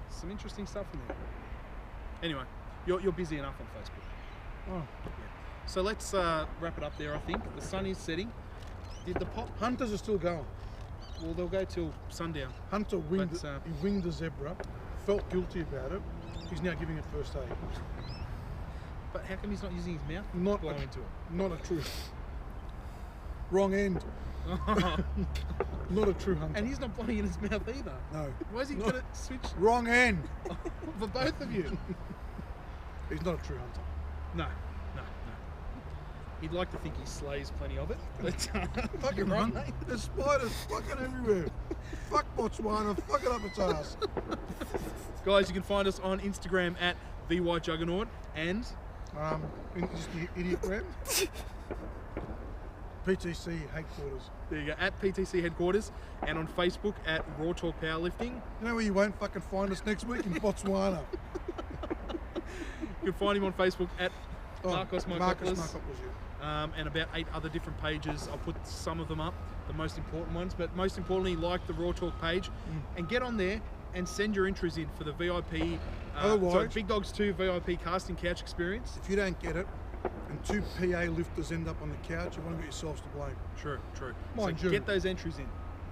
Some interesting stuff in there. Anyway, you're busy enough on Facebook. Oh. Yeah. So let's wrap it up there. I think the sun is setting. Did the pop? Hunters are still going. Well, they'll go till sundown. Hunter winged, he winged a zebra, felt guilty about it. He's now giving it first aid. But how come he's not using his mouth? Not blowing into it. Not a true. Wrong end. Not a true hunter. And he's not blowing in his mouth either. No. Why is he got it switched Wrong end. for both of you? He's not a true hunter. No. He'd like to think he slays plenty of it, but Fucking right, run. mate. There's spiders fucking everywhere. Fuck Botswana, fuck it up its ass. Guys, you can find us on Instagram at VYJuggernaut and Just the idiot gram. PTC headquarters. there you go, at PTC headquarters, and on Facebook at Raw Talk Powerlifting. You know where you won't fucking find us next week? In Botswana. You can find him on Facebook at Markos and about 8 other different pages. I'll put some of them up, the most important ones, but most importantly, like the Raw Talk page and get on there and send your entries in for the VIP, Big Dogs 2 VIP casting couch experience. If you don't get it and 2 PA lifters end up on the couch, you want to get yourselves to blame. True. Mind So you, get those entries in.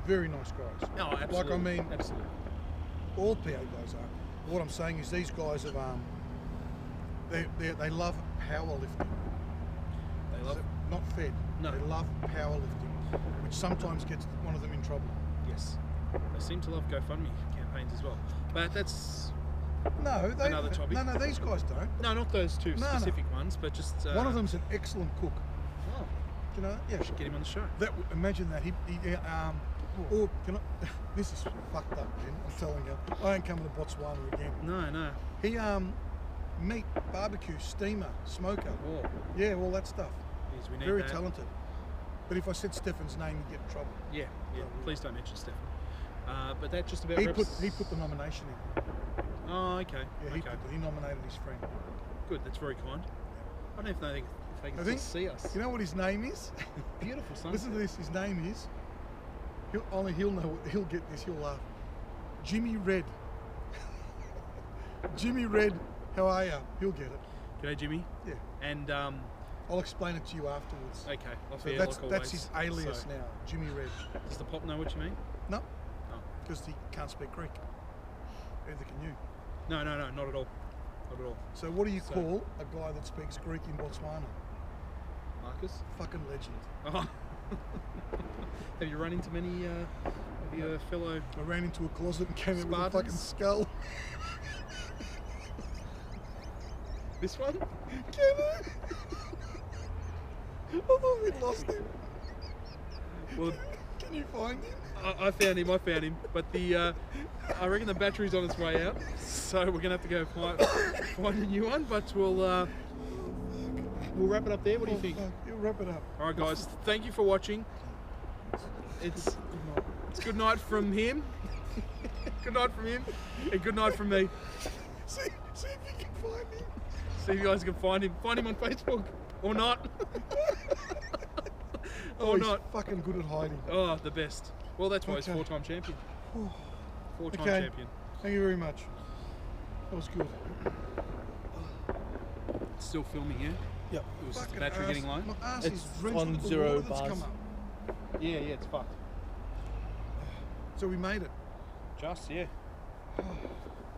very nice guys. Oh, absolutely. Like, I mean, absolutely. all PA guys are. What I'm saying is these guys have they love powerlifting. They love it. Not fed. No. They love powerlifting, which sometimes gets one of them in trouble. Yes. They seem to love GoFundMe campaigns as well. But that's No, another topic. No, these guys don't. no, not those two specific ones, but just One of them's an excellent cook. Oh, Do you know that? Yeah. should get him on the show. Imagine that. Or can I? This is fucked up, Jim. I'm telling you. I ain't coming to Botswana again. No. He meat, barbecue, steamer, smoker. Whoa. Yeah, all that stuff. Jeez, we need Very that. talented. But if I said Stefan's name, he'd get in trouble. Yeah. Please don't mention Stefan. But that just about He wraps. put the nomination in. Oh, okay. Yeah, he nominated his friend. Good. That's very kind. I don't know if they can still see us. You know what his name is? Beautiful sunset. Listen to this. His name is. He'll know. He'll get this. He'll laugh. Jimmy Red. Jimmy Red. How are you? He'll get it. G'day, Jimmy. Yeah. And I'll explain it to you afterwards. okay, off So air, that's like that's always. his alias So, now. Jimmy Red. does the pop know what you mean? No, Oh. because he can't speak Greek. Neither can you. No, not at all. Not at all. So what do you call a guy that speaks Greek in Botswana? Marcus? Fucking legend. Oh. Have you run into many of The fellow. I ran into a closet and came out with a fucking Spartans. skull. This one? Can I thought we'd lost him. Well, Can you find him? I found him. But the I reckon the battery's on its way out, so we're gonna have to go find a new one. But we'll wrap it up there. What do you think? Fuck. You'll wrap it up. All right, guys. Thank you for watching. It's good night from him. Good night from him, and good night from me. See if you can find him. See if you guys can find him. Find him on Facebook or not. Or He's not. fucking good at hiding. Oh, the best. Well, that's why he's Okay. 4-time champion. Four-time Okay. champion. Thank you very much. That was good. Still filming here. Yep. It was just the battery getting low. My ass It's is drenched on with the 0 water that's bars. come up. Yeah, it's fucked. So we made it. Just, yeah.